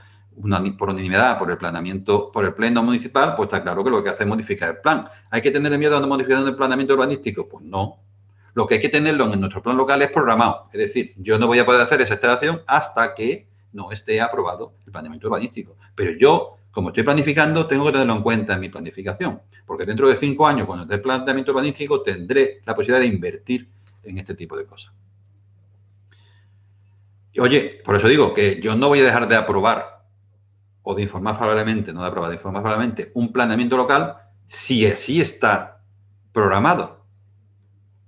por unanimidad por el planeamiento, por el pleno municipal, pues está claro que lo que hace es modificar el plan. ¿Hay que tener miedo a una modificación del planeamiento urbanístico? Pues no. Lo que hay que tenerlo en nuestro plan local es programado. Es decir, yo no voy a poder hacer esa instalación hasta que no esté aprobado el planeamiento urbanístico. Pero yo, como estoy planificando, tengo que tenerlo en cuenta en mi planificación. Porque dentro de 5 años, cuando esté el planeamiento urbanístico, tendré la posibilidad de invertir en este tipo de cosas. Y, oye, por eso digo que yo no voy a dejar de aprobar o de informar favorablemente, no de aprobar, de informar favorablemente un planeamiento local si así está programado.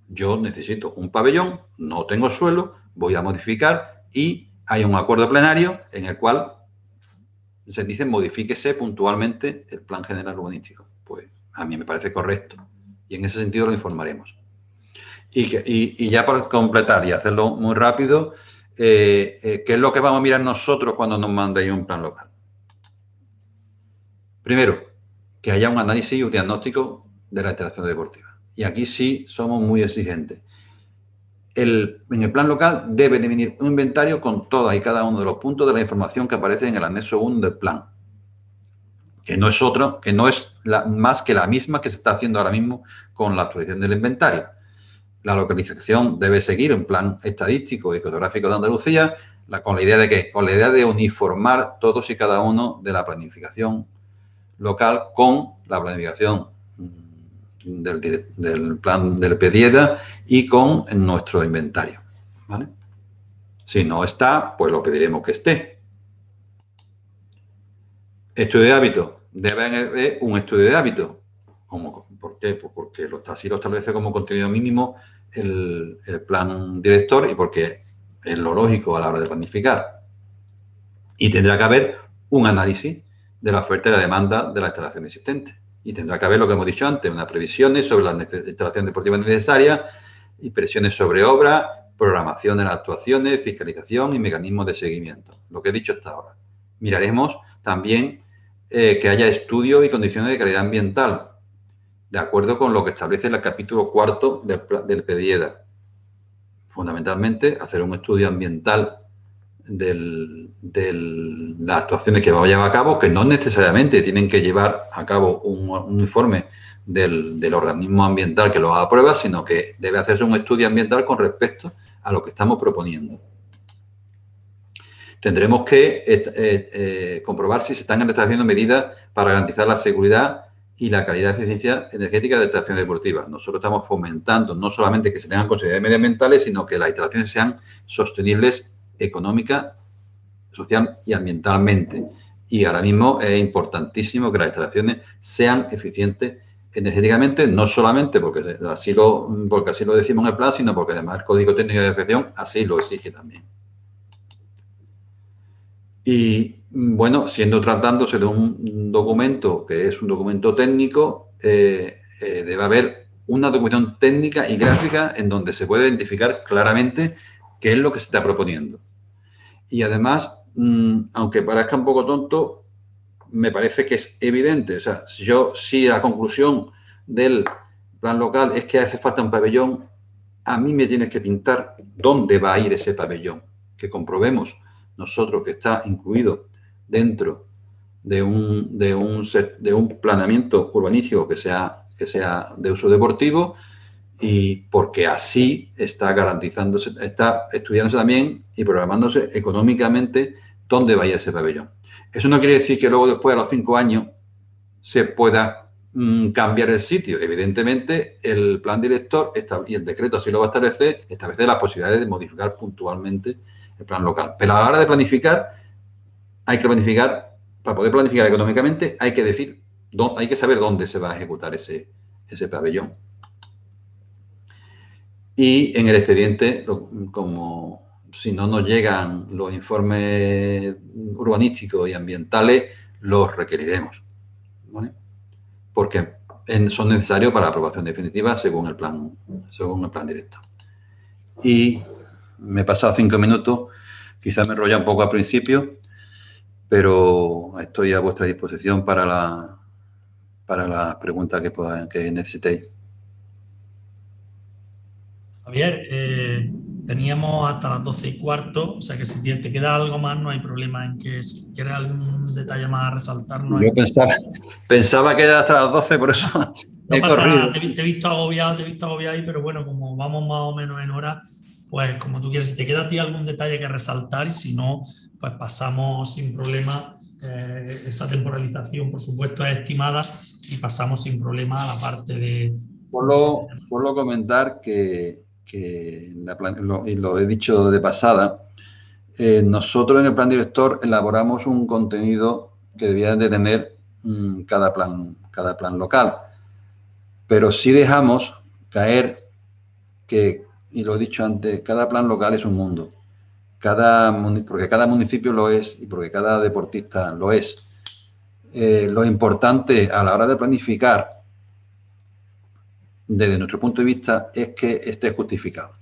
Yo necesito un pabellón, no tengo suelo, voy a modificar y hay un acuerdo plenario en el cual se dice modifíquese puntualmente el plan general urbanístico. Pues a mí me parece correcto y en ese sentido lo informaremos. Y ya para completar y hacerlo muy rápido, ¿qué es lo que vamos a mirar nosotros cuando nos mandéis un plan local? Primero, que haya un análisis y un diagnóstico de la instalación deportiva. Y aquí sí somos muy exigentes. En el plan local debe de venir un inventario con todas y cada uno de los puntos de la información que aparece en el anexo 1 del plan. Que no es otro, que no es más que la misma que se está haciendo ahora mismo con la actualización del inventario. La localización debe seguir un plan estadístico y cartográfico de Andalucía, con la idea de ¿qué? Con la idea de uniformar todos y cada uno de la planificación local con la planificación del plan del PDIEDA y con nuestro inventario. ¿Vale? Si no está, pues lo pediremos que esté. Estudio de hábitos. Debe haber un estudio de hábitos. ¿Por qué? Pues porque así lo establece como contenido mínimo el plan director y porque es lo lógico a la hora de planificar. Y tendrá que haber un análisis de la oferta y la demanda de la instalación existente. Y tendrá que haber lo que hemos dicho antes, unas previsiones sobre las instalaciones deportivas necesarias, impresiones sobre obras, programación de las actuaciones, fiscalización y mecanismos de seguimiento. Lo que he dicho hasta ahora. Miraremos también que haya estudios y condiciones de calidad ambiental, de acuerdo con lo que establece el capítulo 4 del PDIEDA. fundamentalmente hacer un estudio ambiental de las actuaciones que va a llevar a cabo, que no necesariamente tienen que llevar a cabo un informe del organismo ambiental que lo aprueba, sino que debe hacerse un estudio ambiental con respecto a lo que estamos proponiendo. Tendremos que comprobar si se están estableciendo medidas para garantizar la seguridad y la calidad de eficiencia energética de instalaciones deportivas. Nosotros estamos fomentando no solamente que se tengan consideraciones medioambientales, sino que las instalaciones sean sostenibles económica, social y ambientalmente. Y ahora mismo es importantísimo que las instalaciones sean eficientes energéticamente, no solamente porque así lo decimos en el plan, sino porque además el Código Técnico de Edificación así lo exige también. Y bueno, tratándose de un documento que es un documento técnico, debe haber una documentación técnica y gráfica en donde se puede identificar claramente qué es lo que se está proponiendo. Y además, aunque parezca un poco tonto, me parece que es evidente. O sea, si la conclusión del plan local es que hace falta un pabellón, a mí me tienes que pintar dónde va a ir ese pabellón, que comprobemos nosotros que está incluido dentro de un planeamiento urbanístico que sea de uso deportivo, y porque así está garantizándose, está estudiándose también y programándose económicamente dónde vaya ese pabellón. Eso no quiere decir que luego, después de los 5 años, se pueda cambiar el sitio. Evidentemente, el plan director y el decreto así lo va a establece las posibilidades de modificar puntualmente el plan local. Pero a la hora de planificar, hay que planificar, para poder planificar económicamente, hay que saber dónde se va a ejecutar ese pabellón. Y en el expediente, como si no nos llegan los informes urbanísticos y ambientales, los requeriremos, ¿vale? Porque son necesarios para la aprobación definitiva según el plan director. Y me he pasado 5 minutos, quizás me enrolla un poco al principio, pero estoy a vuestra disposición para las preguntas que necesitéis. Javier, teníamos hasta las 12:15, o sea que si te queda algo más, no hay problema en que si quieres algún detalle más a resaltar. No Yo pensaba que era hasta las 12, por eso no pasa nada, te he visto agobiado ahí, pero bueno, como vamos más o menos en hora, pues como tú quieres, si te queda a ti algún detalle que resaltar, y si no, pues pasamos sin problema. Esa temporalización, por supuesto, es estimada y pasamos sin problema a la parte de... Solo comentar que y lo he dicho de pasada, nosotros en el plan director elaboramos un contenido que debía de tener cada plan local, pero sí dejamos caer que, y lo he dicho antes, cada plan local es un mundo, porque cada municipio lo es y porque cada deportista lo es. Lo importante a la hora de planificar, desde nuestro punto de vista, es que esté justificado.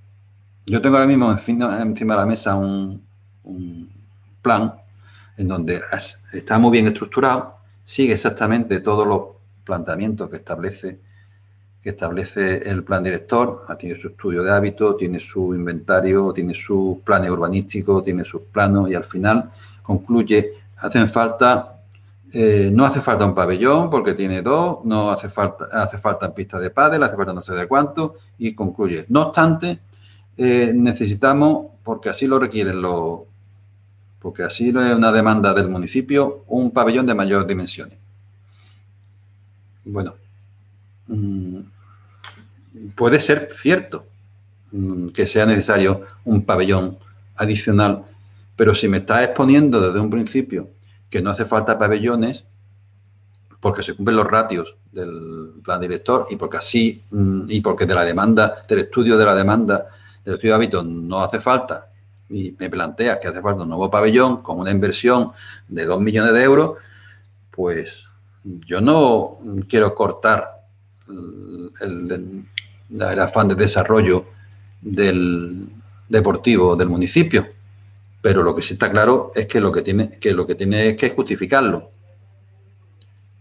Yo tengo ahora mismo encima de la mesa un plan en donde está muy bien estructurado, sigue exactamente todos los planteamientos que establece el plan director. Tiene su estudio de hábitos, tiene su inventario, tiene sus planes urbanísticos, tiene sus planos, y al final concluye: no hace falta un pabellón porque tiene 2, no hace falta pistas de pádel, hace falta no sé de cuánto, y concluye: no obstante, necesitamos, porque así lo requieren porque así es una demanda del municipio, un pabellón de mayor dimensiones. Bueno, puede ser cierto que sea necesario un pabellón adicional, pero si me estás exponiendo desde un principio que no hace falta pabellones porque se cumplen los ratios del plan director y porque de la demanda, del estudio de hábitos no hace falta, y me planteas que hace falta un nuevo pabellón con una inversión de 2 millones de euros, pues yo no quiero cortar el afán de desarrollo del deportivo del municipio, pero lo que sí está claro es que lo que tiene es que justificarlo.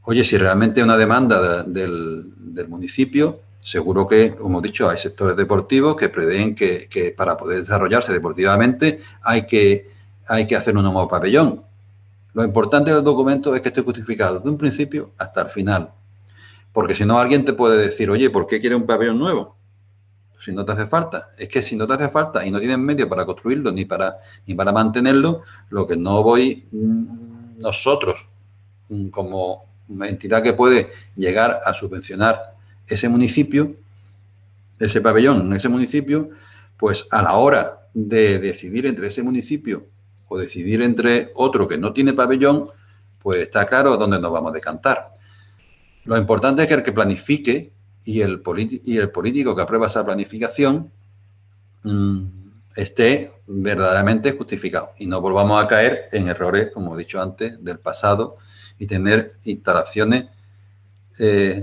Oye, si realmente es una demanda del municipio, Seguro que, como he dicho, hay sectores deportivos que prevén que para poder desarrollarse deportivamente hay que hacer un nuevo pabellón. Lo importante del documento es que esté justificado de un principio hasta el final. Porque si no, alguien te puede decir, oye, ¿por qué quieres un pabellón nuevo? Si no te hace falta. Es que si no te hace falta y no tienes medio para construirlo ni para mantenerlo, lo que no voy nosotros, como entidad que puede llegar a subvencionar ese municipio, ese pabellón en ese municipio, pues a la hora de decidir entre ese municipio o decidir entre otro que no tiene pabellón, pues está claro dónde nos vamos a decantar. Lo importante es que el que planifique y el político que aprueba esa planificación esté verdaderamente justificado y no volvamos a caer en errores, como he dicho antes, del pasado y tener instalaciones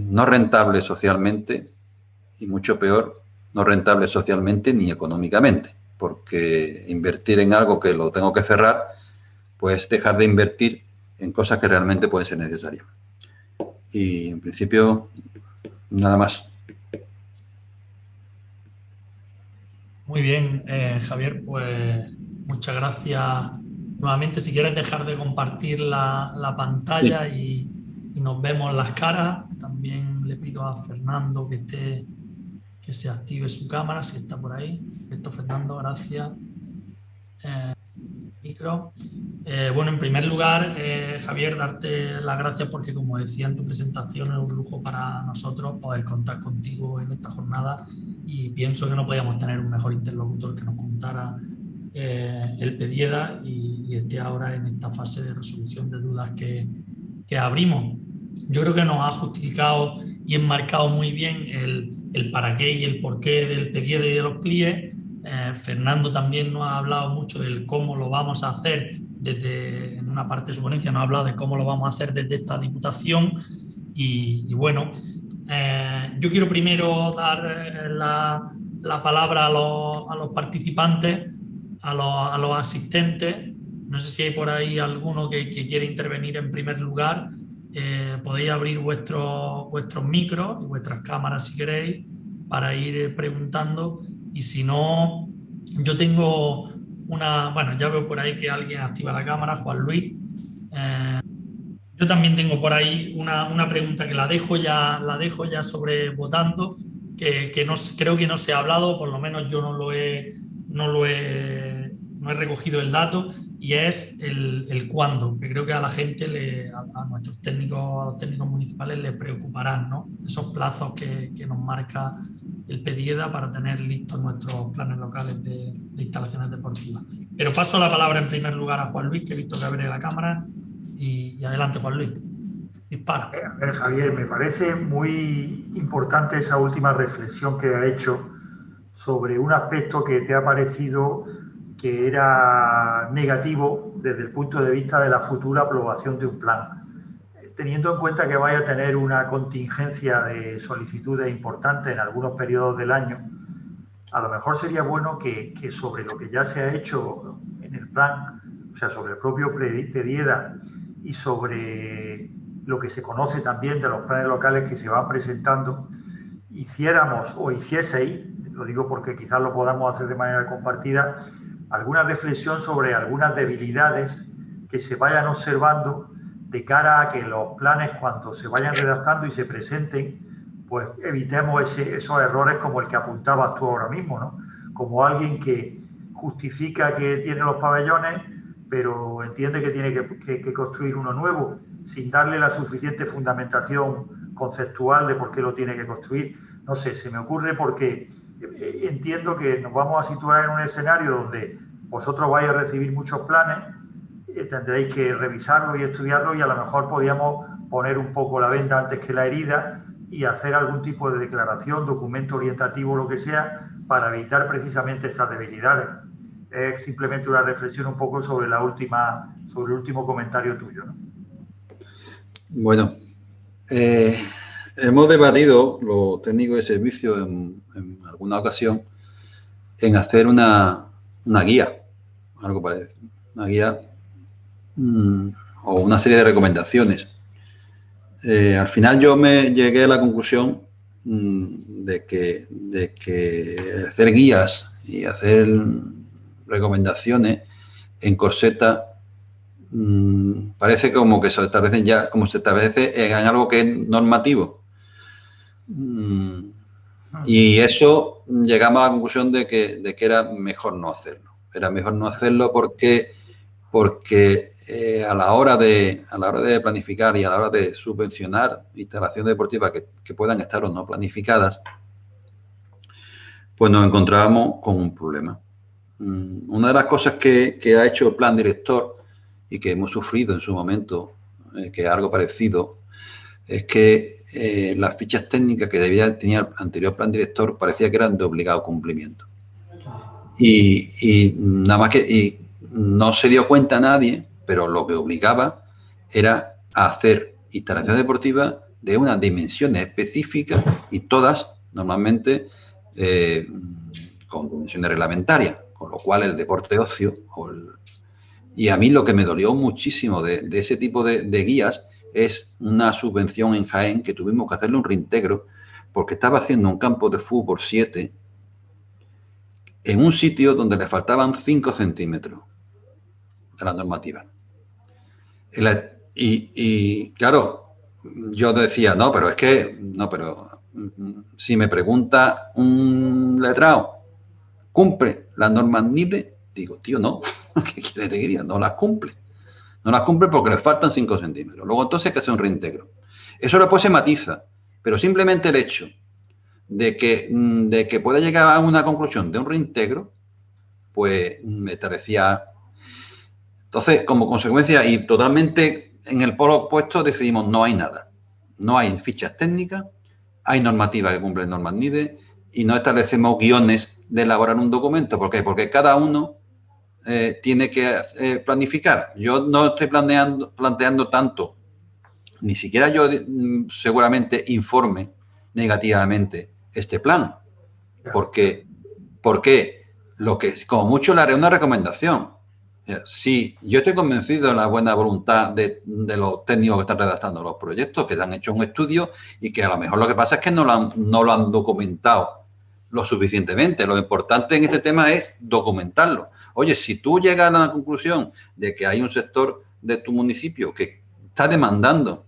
no rentables socialmente y mucho peor, no rentables socialmente ni económicamente, porque invertir en algo que lo tengo que cerrar, pues dejar de invertir en cosas que realmente pueden ser necesarias. Y en principio, nada más. Muy bien, Javier, pues muchas gracias nuevamente. Si quieres dejar de compartir la pantalla y nos vemos las caras, también le pido a Fernando que se active su cámara, si está por ahí. Perfecto, Fernando, gracias. Micro. Bueno, en primer lugar, Javier, darte las gracias porque, como decía en tu presentación, es un lujo para nosotros poder contar contigo en esta jornada y pienso que no podíamos tener un mejor interlocutor que nos contara el PDIEDA y esté ahora en esta fase de resolución de dudas que abrimos. Yo creo que nos ha justificado y enmarcado muy bien el para qué y el por qué del PDIEDA y de los PLIE. Fernando también nos ha hablado mucho del cómo lo vamos a hacer en una parte de su ponencia nos ha hablado de cómo lo vamos a hacer desde esta Diputación y bueno, yo quiero primero dar la palabra a los participantes, a los asistentes. No sé si hay por ahí alguno que quiere intervenir en primer lugar. Podéis abrir vuestros micros y vuestras cámaras si queréis para ir preguntando. Y si no, yo tengo bueno, ya veo por ahí que alguien activa la cámara, Juan Luis. Yo también tengo por ahí una pregunta que la dejo ya sobre votando, que no, creo que no se ha hablado, por lo menos yo no he recogido el dato, y es el cuándo, que creo que a la gente, a nuestros técnicos, a los técnicos municipales les preocuparán, ¿no? Esos plazos que nos marca el PDIEDA para tener listos nuestros planes locales de instalaciones deportivas. Pero paso la palabra en primer lugar a Juan Luis, que he visto que abre la cámara, y adelante, Juan Luis. Dispara. A ver, Javier, me parece muy importante esa última reflexión que ha hecho sobre un aspecto que te ha parecido que era negativo desde el punto de vista de la futura aprobación de un plan. Teniendo en cuenta que vaya a tener una contingencia de solicitudes importantes en algunos periodos del año, a lo mejor sería bueno que sobre lo que ya se ha hecho en el plan, o sea, sobre el propio PDIEDA y sobre lo que se conoce también de los planes locales que se van presentando, hiciéramos o hicieseis, lo digo porque quizás lo podamos hacer de manera compartida, alguna reflexión sobre algunas debilidades que se vayan observando de cara a que los planes, cuando se vayan redactando y se presenten, pues evitemos esos errores como el que apuntabas tú ahora mismo, ¿no? Como alguien que justifica que tiene los pabellones, pero entiende que tiene que construir uno nuevo, sin darle la suficiente fundamentación conceptual de por qué lo tiene que construir. No sé, se me ocurre porque entiendo que nos vamos a situar en un escenario donde vosotros vais a recibir muchos planes, tendréis que revisarlos y estudiarlos y a lo mejor podíamos poner un poco la venda antes que la herida y hacer algún tipo de declaración, documento orientativo, lo que sea, para evitar precisamente estas debilidades. Es simplemente una reflexión un poco sobre el último comentario tuyo, ¿no? Bueno, hemos debatido los técnicos de servicio en alguna ocasión en hacer una guía, algo parecido, una guía o una serie de recomendaciones. Al final yo me llegué a la conclusión de que hacer guías y hacer recomendaciones en Corseta parece como que se establecen ya, como se establece en algo que es normativo. Y eso llegamos a la conclusión de que era mejor no hacerlo. Era mejor no hacerlo porque a la hora de planificar y a la hora de subvencionar instalaciones deportivas que puedan estar o no planificadas, pues nos encontrábamos con un problema. Una de las cosas que ha hecho el plan director y que hemos sufrido en su momento, que es algo parecido, es que las fichas técnicas que tenía el anterior plan director parecía que eran de obligado cumplimiento. Y nada más que no se dio cuenta nadie, pero lo que obligaba era a hacer instalaciones deportivas de unas dimensiones específicas y todas normalmente con dimensiones reglamentarias, con lo cual el deporte ocio y a mí lo que me dolió muchísimo de ese tipo de guías es una subvención en Jaén que tuvimos que hacerle un reintegro porque estaba haciendo un campo de fútbol 7 en un sitio donde le faltaban 5 centímetros de la normativa. Y claro, yo decía, pero si me pregunta un letrado, ¿cumple las normas NIDE? Digo, tío, no, ¿qué quieres que te diga? No las cumple. No las cumple porque le faltan 5 centímetros. Luego entonces hay que hacer un reintegro. Eso después se matiza, pero simplemente el hecho de que pueda llegar a una conclusión de un reintegro, pues me parecía. Entonces, como consecuencia y totalmente en el polo opuesto, decidimos no hay nada. No hay fichas técnicas, hay normativas que cumplen normas NIDE y no establecemos guiones de elaborar un documento. ¿Por qué? Porque cada uno tiene que planificar. Yo no estoy planteando tanto, ni siquiera yo seguramente informe negativamente este plan. Porque como mucho le haré una recomendación. Si yo estoy convencido de la buena voluntad de los técnicos que están redactando los proyectos, que han hecho un estudio y que a lo mejor lo que pasa es que no lo han documentado lo suficientemente. Lo importante en este tema es documentarlo. Oye, si tú llegas a la conclusión de que hay un sector de tu municipio que está demandando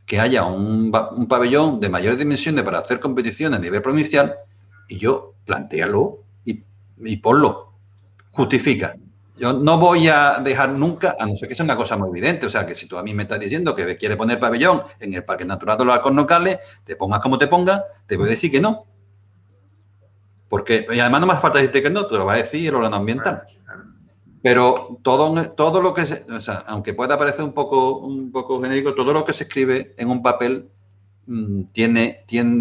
que haya un pabellón de mayores dimensiones para hacer competiciones a nivel provincial, y yo plantéalo y ponlo, justifica. Yo no voy a dejar nunca, a no ser que sea una cosa muy evidente, o sea, que si tú a mí me estás diciendo que quiere poner pabellón en el Parque Natural de los Alcornocales, te pongas como te pongas, te voy a decir que no. Porque, y además no me hace falta decirte que no, te lo va a decir el órgano ambiental. Pero todo lo que o sea, aunque pueda parecer un poco genérico, todo lo que se escribe en un papel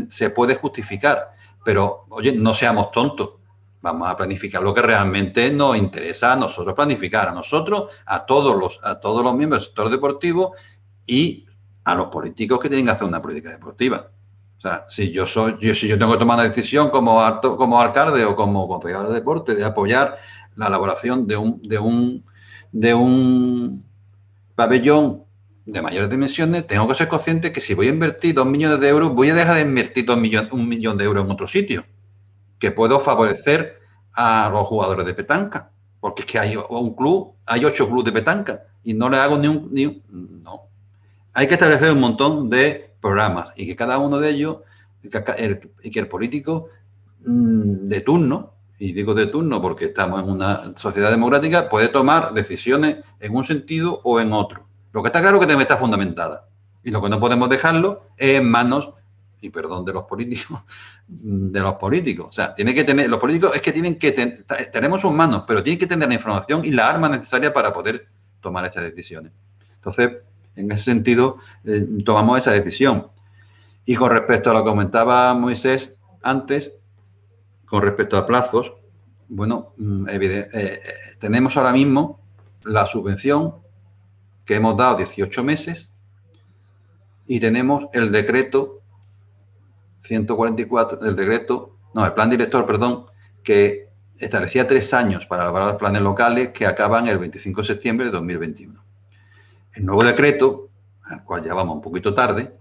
se puede justificar. Pero, oye, no seamos tontos. Vamos a planificar lo que realmente nos interesa a nosotros planificar, a nosotros, a todos los miembros del sector deportivo y a los políticos que tienen que hacer una política deportiva. O sea, si yo tengo que tomar una decisión como alcalde o como concejal de deporte de apoyar la elaboración de un pabellón de mayores dimensiones, tengo que ser consciente que si voy a invertir 2 millones de euros, voy a dejar de invertir 1 millón de euros en otro sitio, que puedo favorecer a los jugadores de petanca, porque es que hay 8 clubes de petanca y no le hago ni un. No. Hay que establecer un montón de programas y que cada uno de ellos, y que el político de turno, y digo de turno porque estamos en una sociedad democrática, puede tomar decisiones en un sentido o en otro. Lo que está claro es que debe estar fundamentada. Y lo que no podemos dejarlo es en manos, y perdón, de los políticos. O sea, los políticos es que tenemos sus manos, pero tienen que tener la información y la arma necesaria para poder tomar esas decisiones. Entonces, en ese sentido, tomamos esa decisión. Y con respecto a lo que comentaba Moisés antes, con respecto a plazos, bueno, tenemos ahora mismo la subvención que hemos dado 18 meses y tenemos el decreto 144, el plan director, perdón, que establecía 3 años para elaborar los planes locales que acaban el 25 de septiembre de 2021. El nuevo decreto, al cual ya vamos un poquito tarde,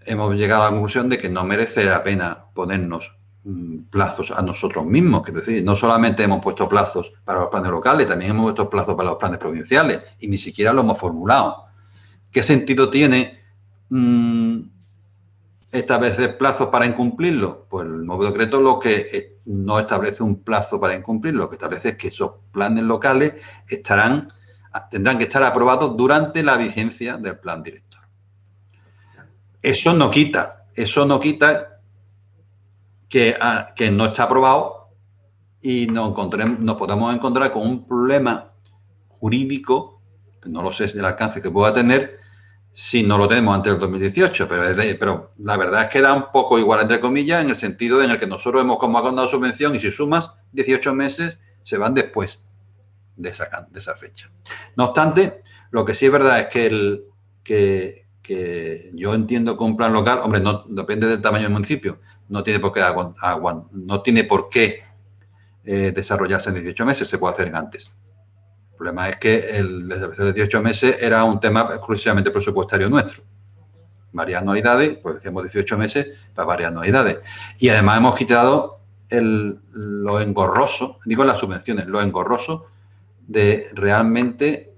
hemos llegado a la conclusión de que no merece la pena ponernos plazos a nosotros mismos. Quiero decir, no solamente hemos puesto plazos para los planes locales, también hemos puesto plazos para los planes provinciales y ni siquiera lo hemos formulado. ¿Qué sentido tiene establecer plazos para incumplirlo? Pues el nuevo decreto lo que no establece un plazo para incumplirlo, lo que establece es que esos planes locales tendrán que estar aprobados durante la vigencia del plan director. Eso no quita que no está aprobado y nos podamos encontrar con un problema jurídico, que no lo sé del alcance que pueda tener, si no lo tenemos antes del 2018, pero la verdad es que da un poco igual, entre comillas, en el sentido en el que nosotros hemos acordado subvención y si sumas 18 meses se van después de esa fecha. No obstante, lo que sí es verdad es que yo entiendo que un plan local, hombre, no depende del tamaño del municipio, no tiene por qué desarrollarse en 18 meses, se puede hacer antes. El problema es que el establecer 18 meses era un tema exclusivamente presupuestario nuestro. Varias anualidades, pues decíamos 18 meses para varias anualidades. Y además hemos quitado lo engorroso, digo las subvenciones, lo engorroso de realmente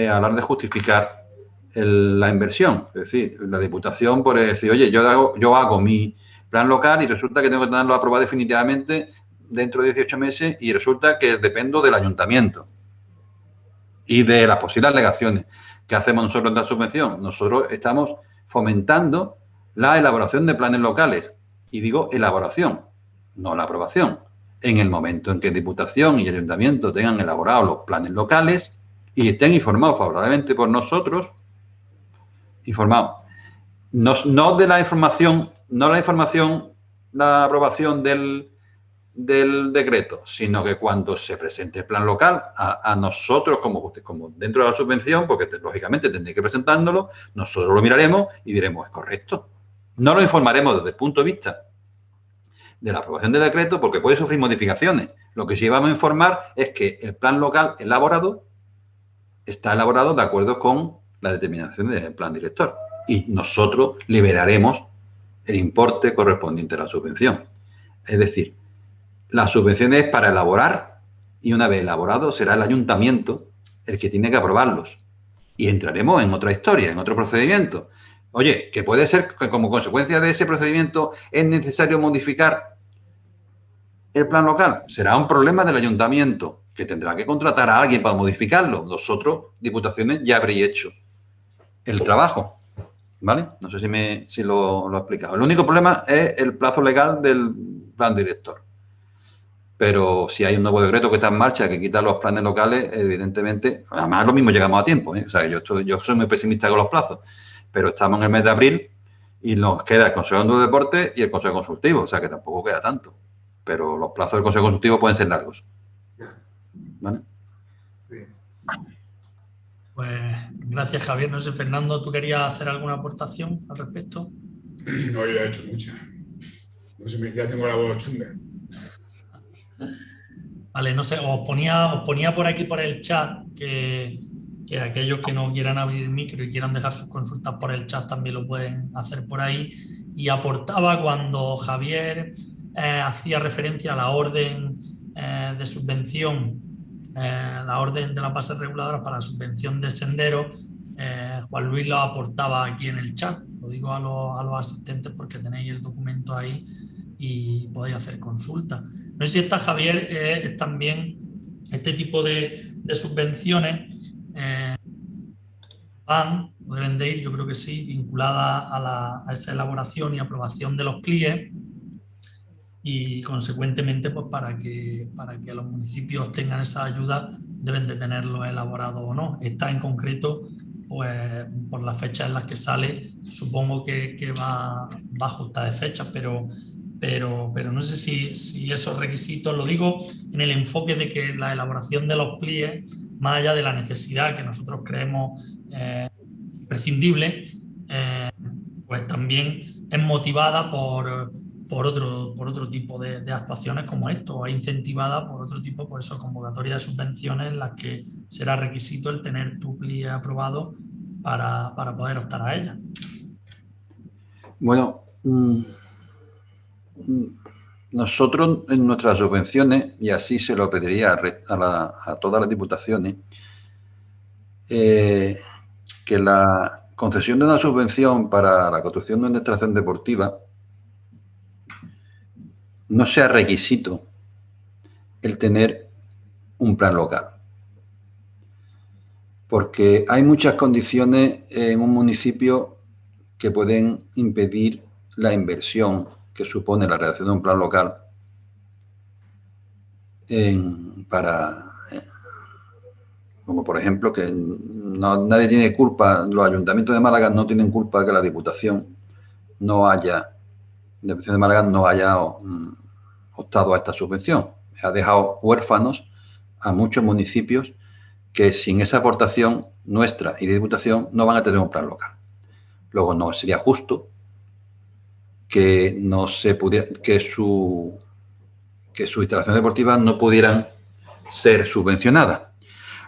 hablar de justificar la inversión. Es decir, la Diputación puede decir, oye, yo hago mi plan local y resulta que tengo que tenerlo aprobado definitivamente dentro de 18 meses y resulta que dependo del ayuntamiento y de las posibles alegaciones. ¿Qué hacemos nosotros en la subvención? Nosotros estamos fomentando la elaboración de planes locales. Y digo elaboración, no la aprobación. En el momento en que Diputación y el Ayuntamiento tengan elaborados los planes locales y estén informados favorablemente por nosotros, informados. No de la información, la aprobación del decreto, sino que cuando se presente el plan local, a nosotros como dentro de la subvención, porque lógicamente tendréis que presentárnoslo, nosotros lo miraremos y diremos, es correcto. No lo informaremos desde el punto de vista de la aprobación del decreto, porque puede sufrir modificaciones. Lo que sí vamos a informar es que el plan local está elaborado de acuerdo con la determinación del plan director. Y nosotros liberaremos el importe correspondiente a la subvención. Es decir, la subvención es para elaborar y una vez elaborado será el ayuntamiento el que tiene que aprobarlos. Y entraremos en otra historia, en otro procedimiento. Oye, que puede ser que como consecuencia de ese procedimiento es necesario modificar el plan local. Será un problema del ayuntamiento que tendrá que contratar a alguien para modificarlo. Nosotros, Diputaciones, ya habréis hecho el trabajo. ¿Vale? No sé si lo he explicado. El único problema es el plazo legal del plan director. Pero si hay un nuevo decreto que está en marcha que quita los planes locales, evidentemente, además lo mismo llegamos a tiempo, ¿eh? O sea, yo soy muy pesimista con los plazos, pero estamos en el mes de abril y nos queda el Consejo de Deportes y el Consejo Consultivo, o sea que tampoco queda tanto. Pero los plazos del Consejo Consultivo pueden ser largos. ¿Vale? Pues gracias, Javier. No sé, Fernando, ¿tú querías hacer alguna aportación al respecto? No, yo he hecho muchas. No sé, ya tengo la voz chunga. Vale, no sé, os ponía por aquí por el chat que aquellos que no quieran abrir el micro y quieran dejar sus consultas por el chat también lo pueden hacer por ahí. Y aportaba cuando Javier hacía referencia a la orden de subvención, la orden de las bases reguladoras para la subvención de senderos. Juan Luis lo aportaba aquí en el chat, lo digo a los asistentes porque tenéis el documento ahí y podéis hacer consulta. No sé si está, Javier, también este tipo de subvenciones van o deben de ir, yo creo que sí, vinculadas a esa elaboración y aprobación de los PLIE y consecuentemente pues para que los municipios tengan esa ayuda deben de tenerlo elaborado o no. Esta en concreto, pues por las fechas en las que sale, supongo que va justa de fechas, pero no sé si esos requisitos, lo digo en el enfoque de que la elaboración de los PLIE, más allá de la necesidad que nosotros creemos imprescindible, pues también es motivada por otro tipo de actuaciones como esto, o es incentivada por otro tipo, pues eso, convocatoria de subvenciones en las que será requisito el tener tu PLIE aprobado para poder optar a ella. Bueno, nosotros en nuestras subvenciones, y así se lo pediría a todas las diputaciones, que la concesión de una subvención para la construcción de una instalación deportiva no sea requisito el tener un plan local. Porque hay muchas condiciones en un municipio que pueden impedir la inversión que supone la redacción de un plan local como por ejemplo que nadie tiene culpa, los ayuntamientos de Málaga no tienen culpa de que la Diputación de Málaga no haya optado a esta subvención. Ha dejado huérfanos a muchos municipios que sin esa aportación nuestra y de Diputación no van a tener un plan local. Luego no sería justo que no se pudiera, que sus instalaciones deportivas no pudieran ser subvencionadas.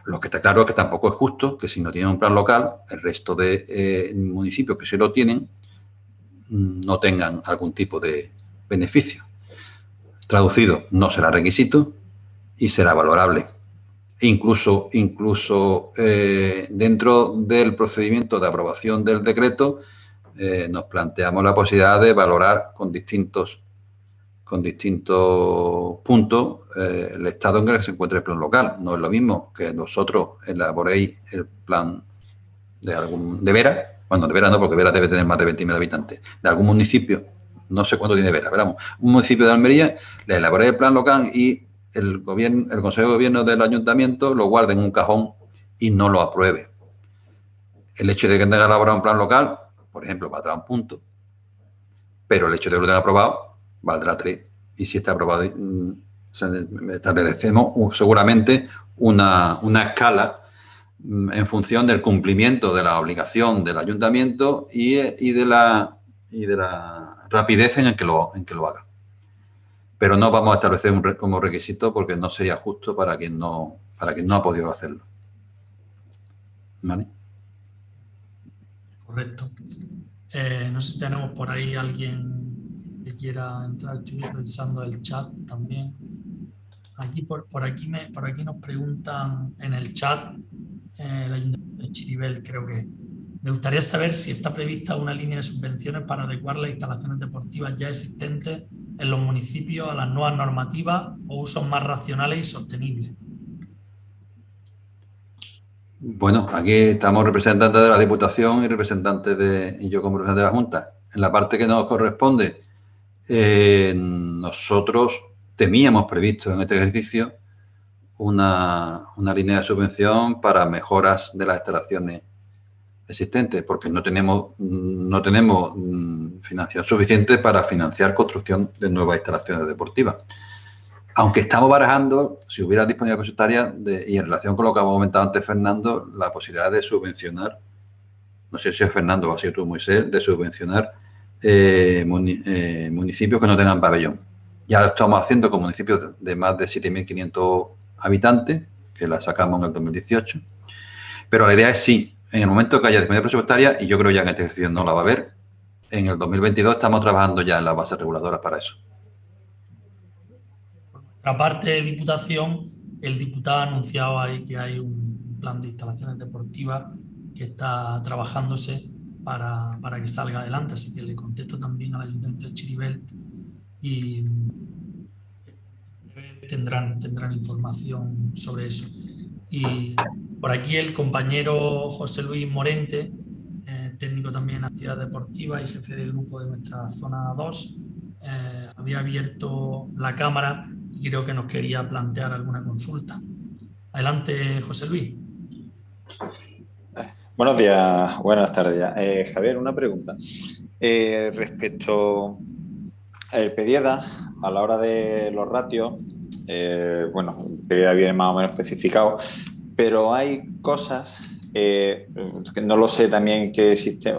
Lo que está claro es que tampoco es justo que si no tienen un plan local, el resto de municipios que sí lo tienen no tengan algún tipo de beneficio. Traducido, no será requisito y será valorable. Incluso dentro del procedimiento de aprobación del decreto, nos planteamos la posibilidad de valorar con distintos puntos el estado en el que se encuentra el plan local. No es lo mismo que vosotros elaboréis el plan de Vera, bueno, de Vera no, porque Vera debe tener más de 20.000 habitantes, de algún municipio, no sé cuánto tiene Vera, pero vamos, un municipio de Almería, le elaboréis el plan local y el Consejo de Gobierno del Ayuntamiento lo guarde en un cajón y no lo apruebe. El hecho de que tenga elaborado un plan local, por ejemplo, valdrá un punto, pero el hecho de que lo tenga aprobado valdrá 3. Y si está aprobado, establecemos seguramente una escala en función del cumplimiento de la obligación del ayuntamiento y de la rapidez en que lo haga. Pero no vamos a establecer como requisito porque no sería justo para quien no ha podido hacerlo. ¿Vale? Correcto. No sé si tenemos por ahí alguien que quiera entrar. Estoy revisando el chat también. Aquí por aquí nos preguntan en el chat el Ayuntamiento de Chiribel, creo que. Me gustaría saber si está prevista una línea de subvenciones para adecuar las instalaciones deportivas ya existentes en los municipios a las nuevas normativas o usos más racionales y sostenibles. Bueno, aquí estamos representantes de la Diputación y y yo como representante de la Junta. En la parte que nos corresponde, nosotros teníamos previsto en este ejercicio una línea de subvención para mejoras de las instalaciones existentes, porque no tenemos financiación suficiente para financiar construcción de nuevas instalaciones deportivas. Aunque estamos barajando, si hubiera disponibilidad presupuestaria y en relación con lo que hemos comentado antes, Fernando, la posibilidad de subvencionar, no sé si es Fernando o ha sido tú, Moisés, de subvencionar municipios que no tengan pabellón. Ya lo estamos haciendo con municipios de más de 7.500 habitantes, que la sacamos en el 2018. Pero la idea es sí, en el momento que haya disponibilidad presupuestaria, y yo creo ya en este ejercicio no la va a haber, en el 2022 estamos trabajando ya en las bases reguladoras para eso. Por nuestra parte de Diputación, el diputado ha anunciado ahí que hay un plan de instalaciones deportivas que está trabajándose para que salga adelante, así que le contesto también al Ayuntamiento de Chiribel y tendrán información sobre eso. Y por aquí el compañero José Luis Morente, técnico también en actividad deportiva y jefe de grupo de nuestra zona 2, había abierto la cámara y creo que nos quería plantear alguna consulta. Adelante, José Luis. Buenos días, buenas tardes ya. Javier, una pregunta. Respecto al PEDIEDA, a la hora de los ratios, bueno, el PEDIEDA viene más o menos especificado, pero hay cosas que no lo sé también qué sistema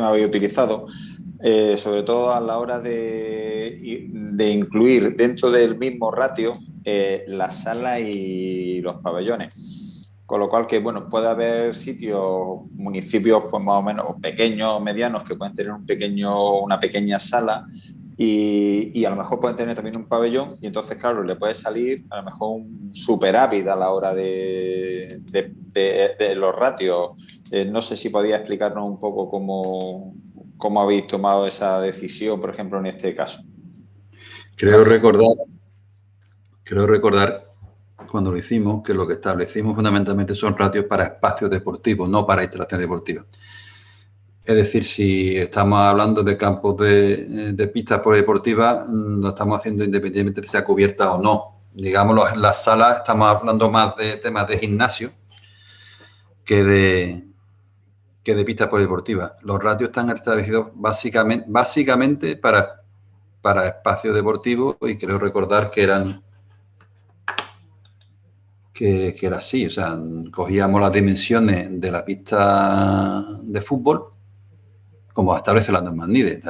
habéis utilizado, sobre todo a la hora de incluir dentro del mismo ratio las salas y los pabellones. Con lo cual que, bueno, puede haber sitios, municipios pues más o menos pequeños, medianos, que pueden tener una pequeña sala y a lo mejor pueden tener también un pabellón y entonces, claro, le puede salir a lo mejor un superávit a la hora de los ratios. No sé si podía explicarnos un poco cómo habéis tomado esa decisión, por ejemplo, en este caso. Creo recordar cuando lo hicimos, que lo que establecimos fundamentalmente son ratios para espacios deportivos, no para instalaciones deportivas. Es decir, si estamos hablando de campos de pistas polideportivas, lo estamos haciendo independientemente de si sea cubierta o no. Digámoslo, en las salas estamos hablando más de temas de gimnasio que de pistas polideportivas. Los ratios están establecidos básicamente para espacios deportivos y creo recordar que era así, o sea, cogíamos las dimensiones de la pista de fútbol, como establece la norma NIDE.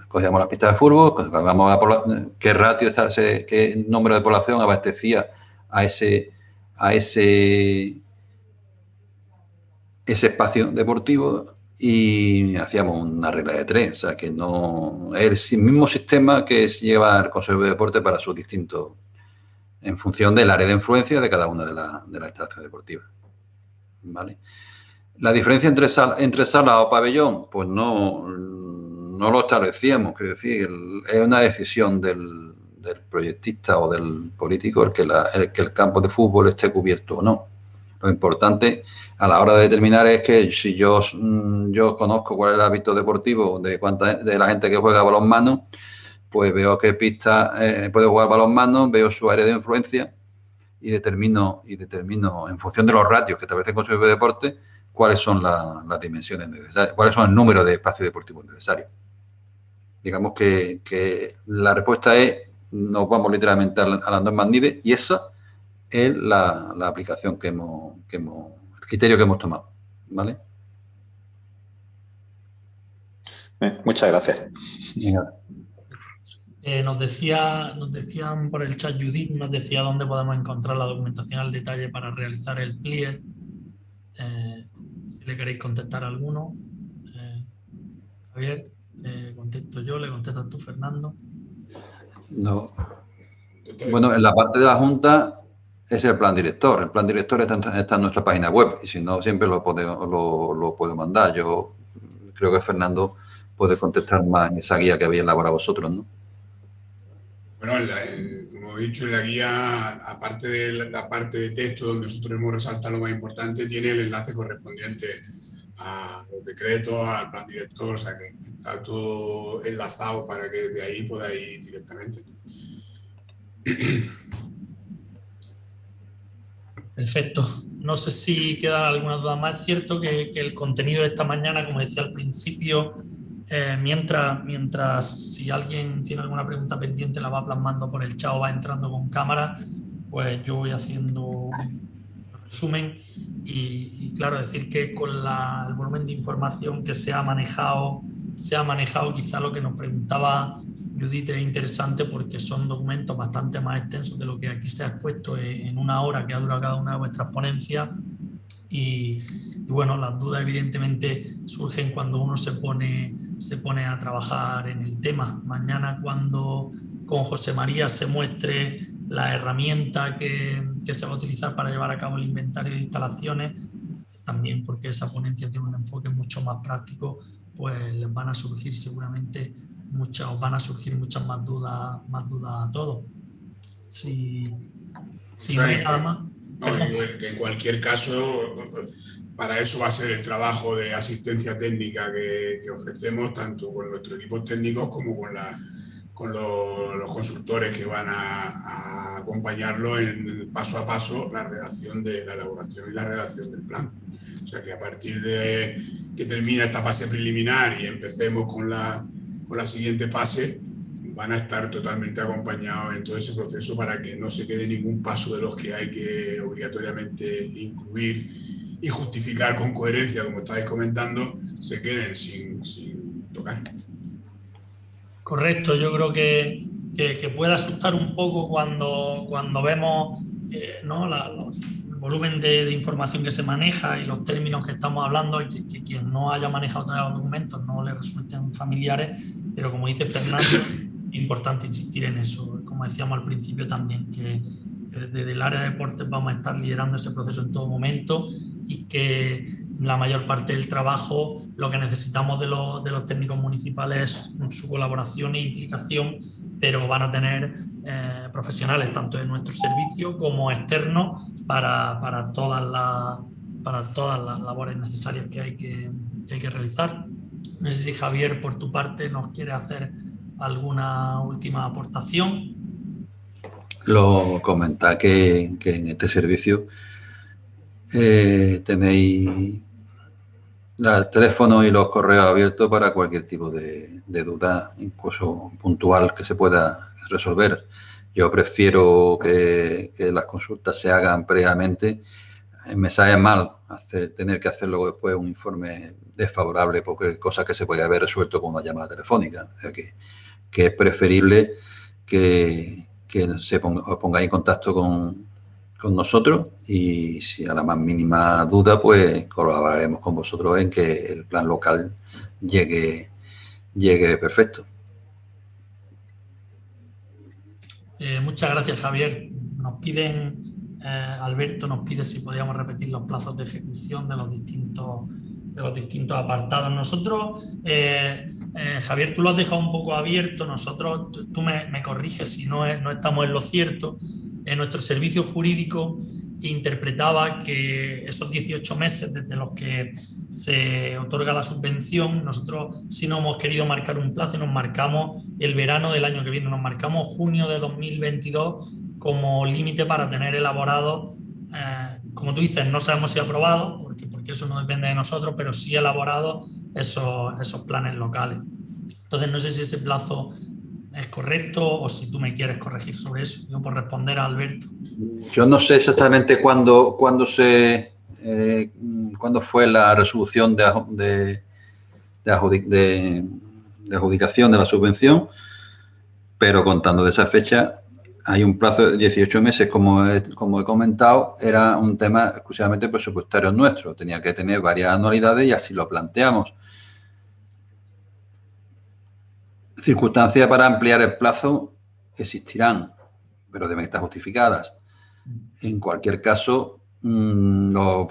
Cogíamos la pista de fútbol, cogíamos qué ratio, qué número de población abastecía a ese espacio deportivo y hacíamos una regla de 3, o sea, que no es el mismo sistema que lleva el Consejo de Deporte para sus distintos, en función del área de influencia de cada una de las instalaciones deportivas. ¿Vale? La diferencia entre sala o pabellón, pues no lo establecíamos, quiero decir, es una decisión del proyectista o del político el que el campo de fútbol esté cubierto o no. Lo importante a la hora de determinar es que si yo conozco cuál es el hábito deportivo de la gente que juega balonmano, pues veo qué pista puede jugar balonmano, veo su área de influencia y determino en función de los ratios que establece el Consejo de Deporte cuáles son las dimensiones necesarias, cuáles son el número de espacios deportivos necesarios. Digamos que la respuesta es, nos vamos literalmente a las normas NIDE y esa es la aplicación el criterio que hemos tomado. ¿Vale? Muchas gracias. Nos decían por el chat, Judith nos decía dónde podemos encontrar la documentación al detalle para realizar el PLIE. Si le queréis contestar a alguno. Javier, contesto yo, le contestas tú, Fernando. No. Bueno, en la parte de la Junta es el plan director. El plan director está en nuestra página web y si no, siempre lo puedo mandar. Yo creo que Fernando puede contestar más en esa guía que habéis elaborado vosotros, ¿no? Bueno, como he dicho en la guía, aparte de la parte de texto donde nosotros hemos resaltado lo más importante, tiene el enlace correspondiente a los decretos, al plan director, o sea que está todo enlazado para que desde ahí podáis ir directamente. Perfecto. No sé si queda alguna duda más. Es cierto que el contenido de esta mañana, como decía al principio, mientras si alguien tiene alguna pregunta pendiente la va plasmando por el chat o va entrando con cámara, pues yo voy haciendo un resumen y claro, decir que con el volumen de información que se ha manejado quizá lo que nos preguntaba Judith es interesante porque son documentos bastante más extensos de lo que aquí se ha expuesto en una hora que ha durado cada una de vuestras ponencias y bueno, las dudas evidentemente surgen cuando uno se pone a trabajar en el tema. Mañana cuando con José María se muestre la herramienta que se va a utilizar para llevar a cabo el inventario de instalaciones, también porque esa ponencia tiene un enfoque mucho más práctico, pues les van a surgir seguramente muchas más dudas a todos. Si no hay nada más. No, que en cualquier caso, para eso va a ser el trabajo de asistencia técnica que ofrecemos, tanto con nuestros equipos técnicos como con los consultores que van a acompañarlo en paso a paso la elaboración y la redacción del plan. O sea que a partir de que termine esta fase preliminar y empecemos con la siguiente fase, van a estar totalmente acompañados en todo ese proceso para que no se quede ningún paso de los que hay que obligatoriamente incluir y justificar con coherencia, como estáis comentando, se queden sin tocar. Correcto, yo creo que puede asustar un poco cuando vemos ¿no? volumen de información que se maneja y los términos que estamos hablando, que quien no haya manejado todavía los documentos no le resulten familiares, pero como dice Fernando, es importante insistir en eso. Como decíamos al principio también, que desde el área de deportes vamos a estar liderando ese proceso en todo momento y que la mayor parte del trabajo, lo que necesitamos de los técnicos municipales es su colaboración e implicación, pero van a tener profesionales tanto de nuestro servicio como externos para todas las labores necesarias que hay que realizar. No sé si Javier, por tu parte, nos quiere hacer alguna última aportación. Lo comenta que en este servicio tenéis el teléfono y los correos abiertos para cualquier tipo de duda, incluso puntual, que se pueda resolver. Yo prefiero que las consultas se hagan previamente. Me sabe mal tener que hacer luego después un informe desfavorable porque cosas que se puede haber resuelto con una llamada telefónica. O sea que es preferible que os pongáis en contacto con nosotros y si a la más mínima duda, pues colaboraremos con vosotros en que el plan local llegue perfecto. Muchas gracias, Javier. Nos piden, Alberto nos pide si podíamos repetir los plazos de ejecución de los distintos apartados. Nosotros, Javier, tú lo has dejado un poco abierto. Nosotros, tú me corriges si no estamos en lo cierto. Nuestro servicio jurídico interpretaba que esos 18 meses desde los que se otorga la subvención, nosotros sí no hemos querido marcar un plazo y nos marcamos el verano del año que viene, nos marcamos junio de 2022 como límite para tener elaborado, como tú dices, no sabemos si aprobado, porque eso no depende de nosotros, pero sí elaborado esos planes locales. Entonces no sé si ese plazo es correcto o si tú me quieres corregir sobre eso. Yo por responder a Alberto. Yo no sé exactamente cuándo fue la resolución de adjudicación de la subvención, pero contando de esa fecha hay un plazo de 18 meses, como he comentado, era un tema exclusivamente presupuestario nuestro. Tenía que tener varias anualidades y así lo planteamos. Circunstancias para ampliar el plazo existirán, pero deben estar justificadas. En cualquier caso, lo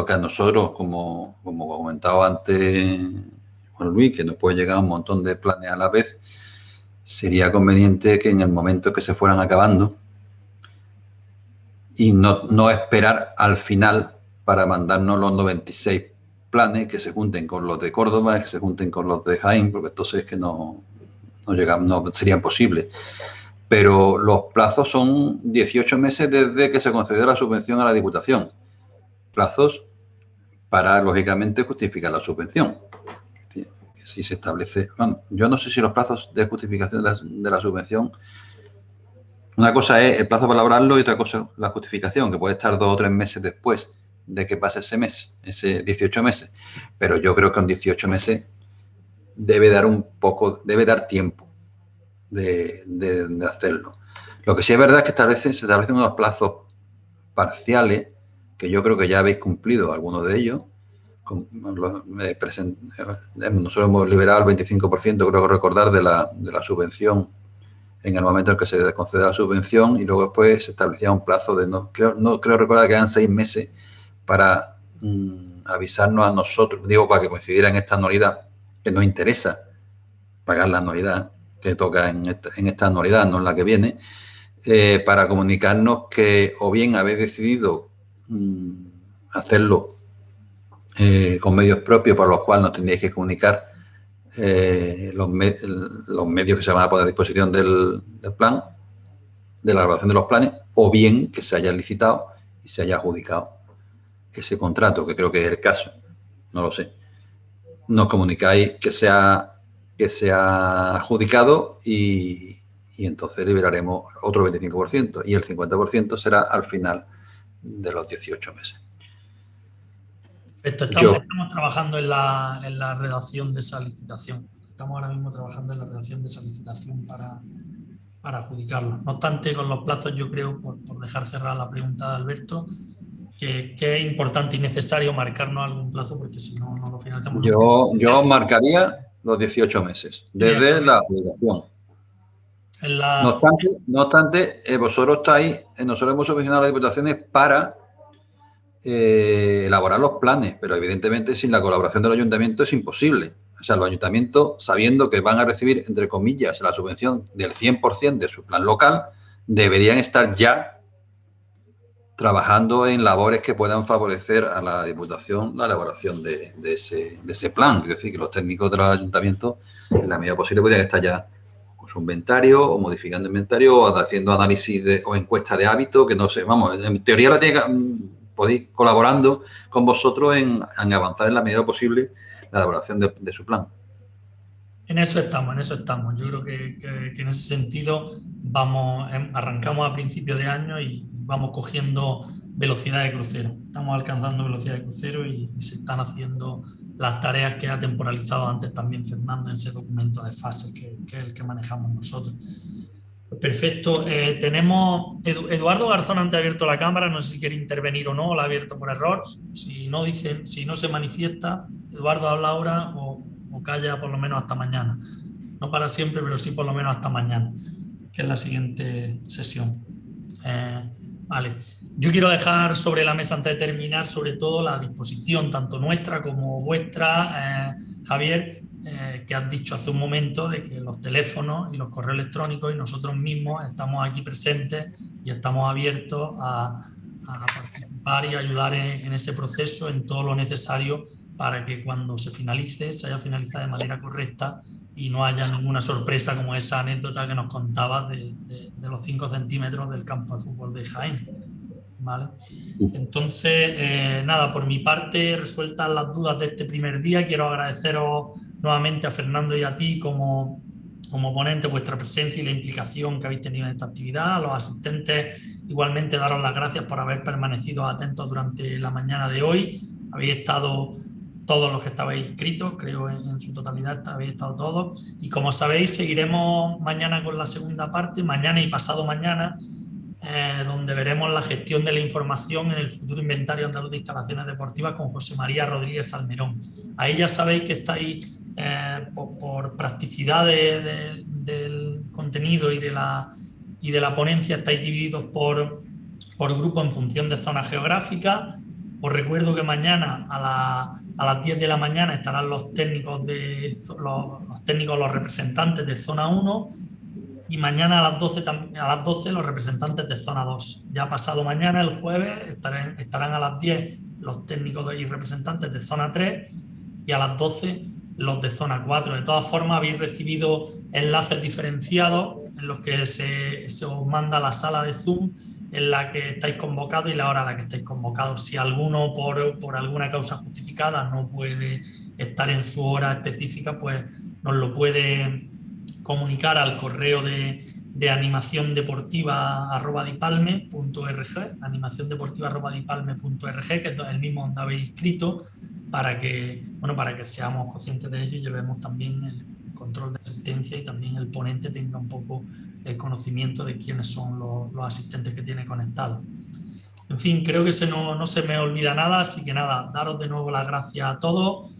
que a nosotros, como comentaba antes Juan Luis, que nos puede llegar un montón de planes a la vez, sería conveniente que en el momento que se fueran acabando y no esperar al final para mandarnos los 96 planes que se junten con los de Córdoba, que se junten con los de Jaén, porque entonces es que no sería imposible. Pero los plazos son 18 meses desde que se concedió la subvención a la Diputación. Plazos para, lógicamente, justificar la subvención. Si se establece... Bueno, yo no sé si los plazos de justificación de la subvención... Una cosa es el plazo para elaborarlo y otra cosa la justificación, que puede estar 2 o 3 meses después de que pase ese mes, ese 18 meses. Pero yo creo que en 18 meses debe dar tiempo de hacerlo. Lo que sí es verdad es que se establecen unos plazos parciales que yo creo que ya habéis cumplido algunos de ellos. Nosotros hemos liberado el 25%, creo que recordar, de la subvención en el momento en que se concede la subvención y luego después se establecía un plazo de, creo recordar que eran 6 meses para avisarnos a nosotros, digo, para que coincidiera en esta anualidad, que nos interesa pagar la anualidad que toca en esta anualidad, no en la que viene, para comunicarnos que o bien habéis decidido hacerlo con medios propios por los cuales nos tendríais que comunicar los medios que se van a poner a disposición del plan, de la elaboración de los planes, o bien que se haya licitado y se haya adjudicado ese contrato, que creo que es el caso, no lo sé. Nos comunicáis que se ha adjudicado y entonces liberaremos otro 25% y el 50% será al final de los 18 meses. Perfecto, estamos trabajando en la redacción de esa licitación. Estamos ahora mismo trabajando en la redacción de esa licitación para adjudicarlo. No obstante, con los plazos, yo creo, por dejar cerrada la pregunta de Alberto, que es importante y necesario marcarnos algún plazo, porque si no, no lo finalizamos. Yo marcaría los 18 meses, desde la publicación. No obstante, vosotros estáis, nosotros hemos subvencionado a las diputaciones para elaborar los planes, pero evidentemente sin la colaboración del ayuntamiento es imposible. O sea, los ayuntamientos, sabiendo que van a recibir, entre comillas, la subvención del 100% de su plan local, deberían estar ya trabajando en labores que puedan favorecer a la Diputación la elaboración de ese plan. Es decir, que los técnicos de los ayuntamientos, en la medida posible, podrían estar ya con su inventario o modificando inventario o haciendo análisis o encuesta de hábito, que no sé, vamos, en teoría podéis colaborando con vosotros en avanzar en la medida posible la elaboración de su plan. En eso estamos. Yo creo que en ese sentido arrancamos a principios de año y vamos cogiendo velocidad de crucero. Estamos alcanzando velocidad de crucero y se están haciendo las tareas que ha temporalizado antes también Fernando en ese documento de fases que es el que manejamos nosotros. Perfecto. Tenemos Eduardo Garzón, antes ha abierto la cámara, no sé si quiere intervenir o no, la ha abierto por error. Si no se manifiesta, Eduardo habla ahora o calla por lo menos hasta mañana. No para siempre, pero sí por lo menos hasta mañana, que es la siguiente sesión. Vale. Yo quiero dejar sobre la mesa, antes de terminar, sobre todo la disposición, tanto nuestra como vuestra, Javier, que has dicho hace un momento de que los teléfonos y los correos electrónicos y nosotros mismos estamos aquí presentes y estamos abiertos a participar y ayudar en ese proceso, en todo lo necesario para que cuando se haya finalizado de manera correcta y no haya ninguna sorpresa como esa anécdota que nos contabas de los 5 centímetros del campo de fútbol de Jaén. ¿Vale? Entonces, nada, por mi parte, resueltas las dudas de este primer día, quiero agradeceros nuevamente a Fernando y a ti como ponente vuestra presencia y la implicación que habéis tenido en esta actividad. A los asistentes, igualmente, daros las gracias por haber permanecido atentos durante la mañana de hoy. Habéis estado todos los que estabais inscritos, creo en su totalidad habéis estado todos. Y como sabéis, seguiremos mañana con la segunda parte, mañana y pasado mañana, donde veremos la gestión de la información en el futuro inventario andaluz de instalaciones deportivas con José María Rodríguez Salmerón. Ahí ya sabéis que estáis, por practicidad del contenido y de la ponencia, estáis divididos por grupo en función de zonas geográficas. Os recuerdo que mañana a las 10 de la mañana estarán los técnicos, los representantes de zona 1, y mañana a las 12 los representantes de zona 2. Ya pasado mañana, el jueves, estarán a las 10 los técnicos y representantes de zona 3 y a las 12 los de zona 4. De todas formas, habéis recibido enlaces diferenciados en los que se os manda la sala de Zoom en la que estáis convocados y la hora a la que estáis convocados. Si alguno por alguna causa justificada no puede estar en su hora específica, pues nos lo puede comunicar al correo de animaciondeportiva@dipalme.org, animaciondeportiva@dipalme.org, que es el mismo donde habéis inscrito, para que seamos conscientes de ello y llevemos también el control de asistencia y también el ponente tenga un poco el conocimiento de quiénes son los asistentes que tiene conectados. En fin, creo que no se me olvida nada, así que nada, daros de nuevo las gracias a todos,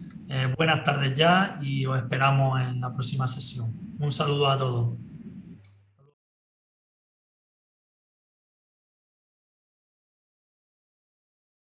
buenas tardes ya y os esperamos en la próxima sesión. Un saludo a todos.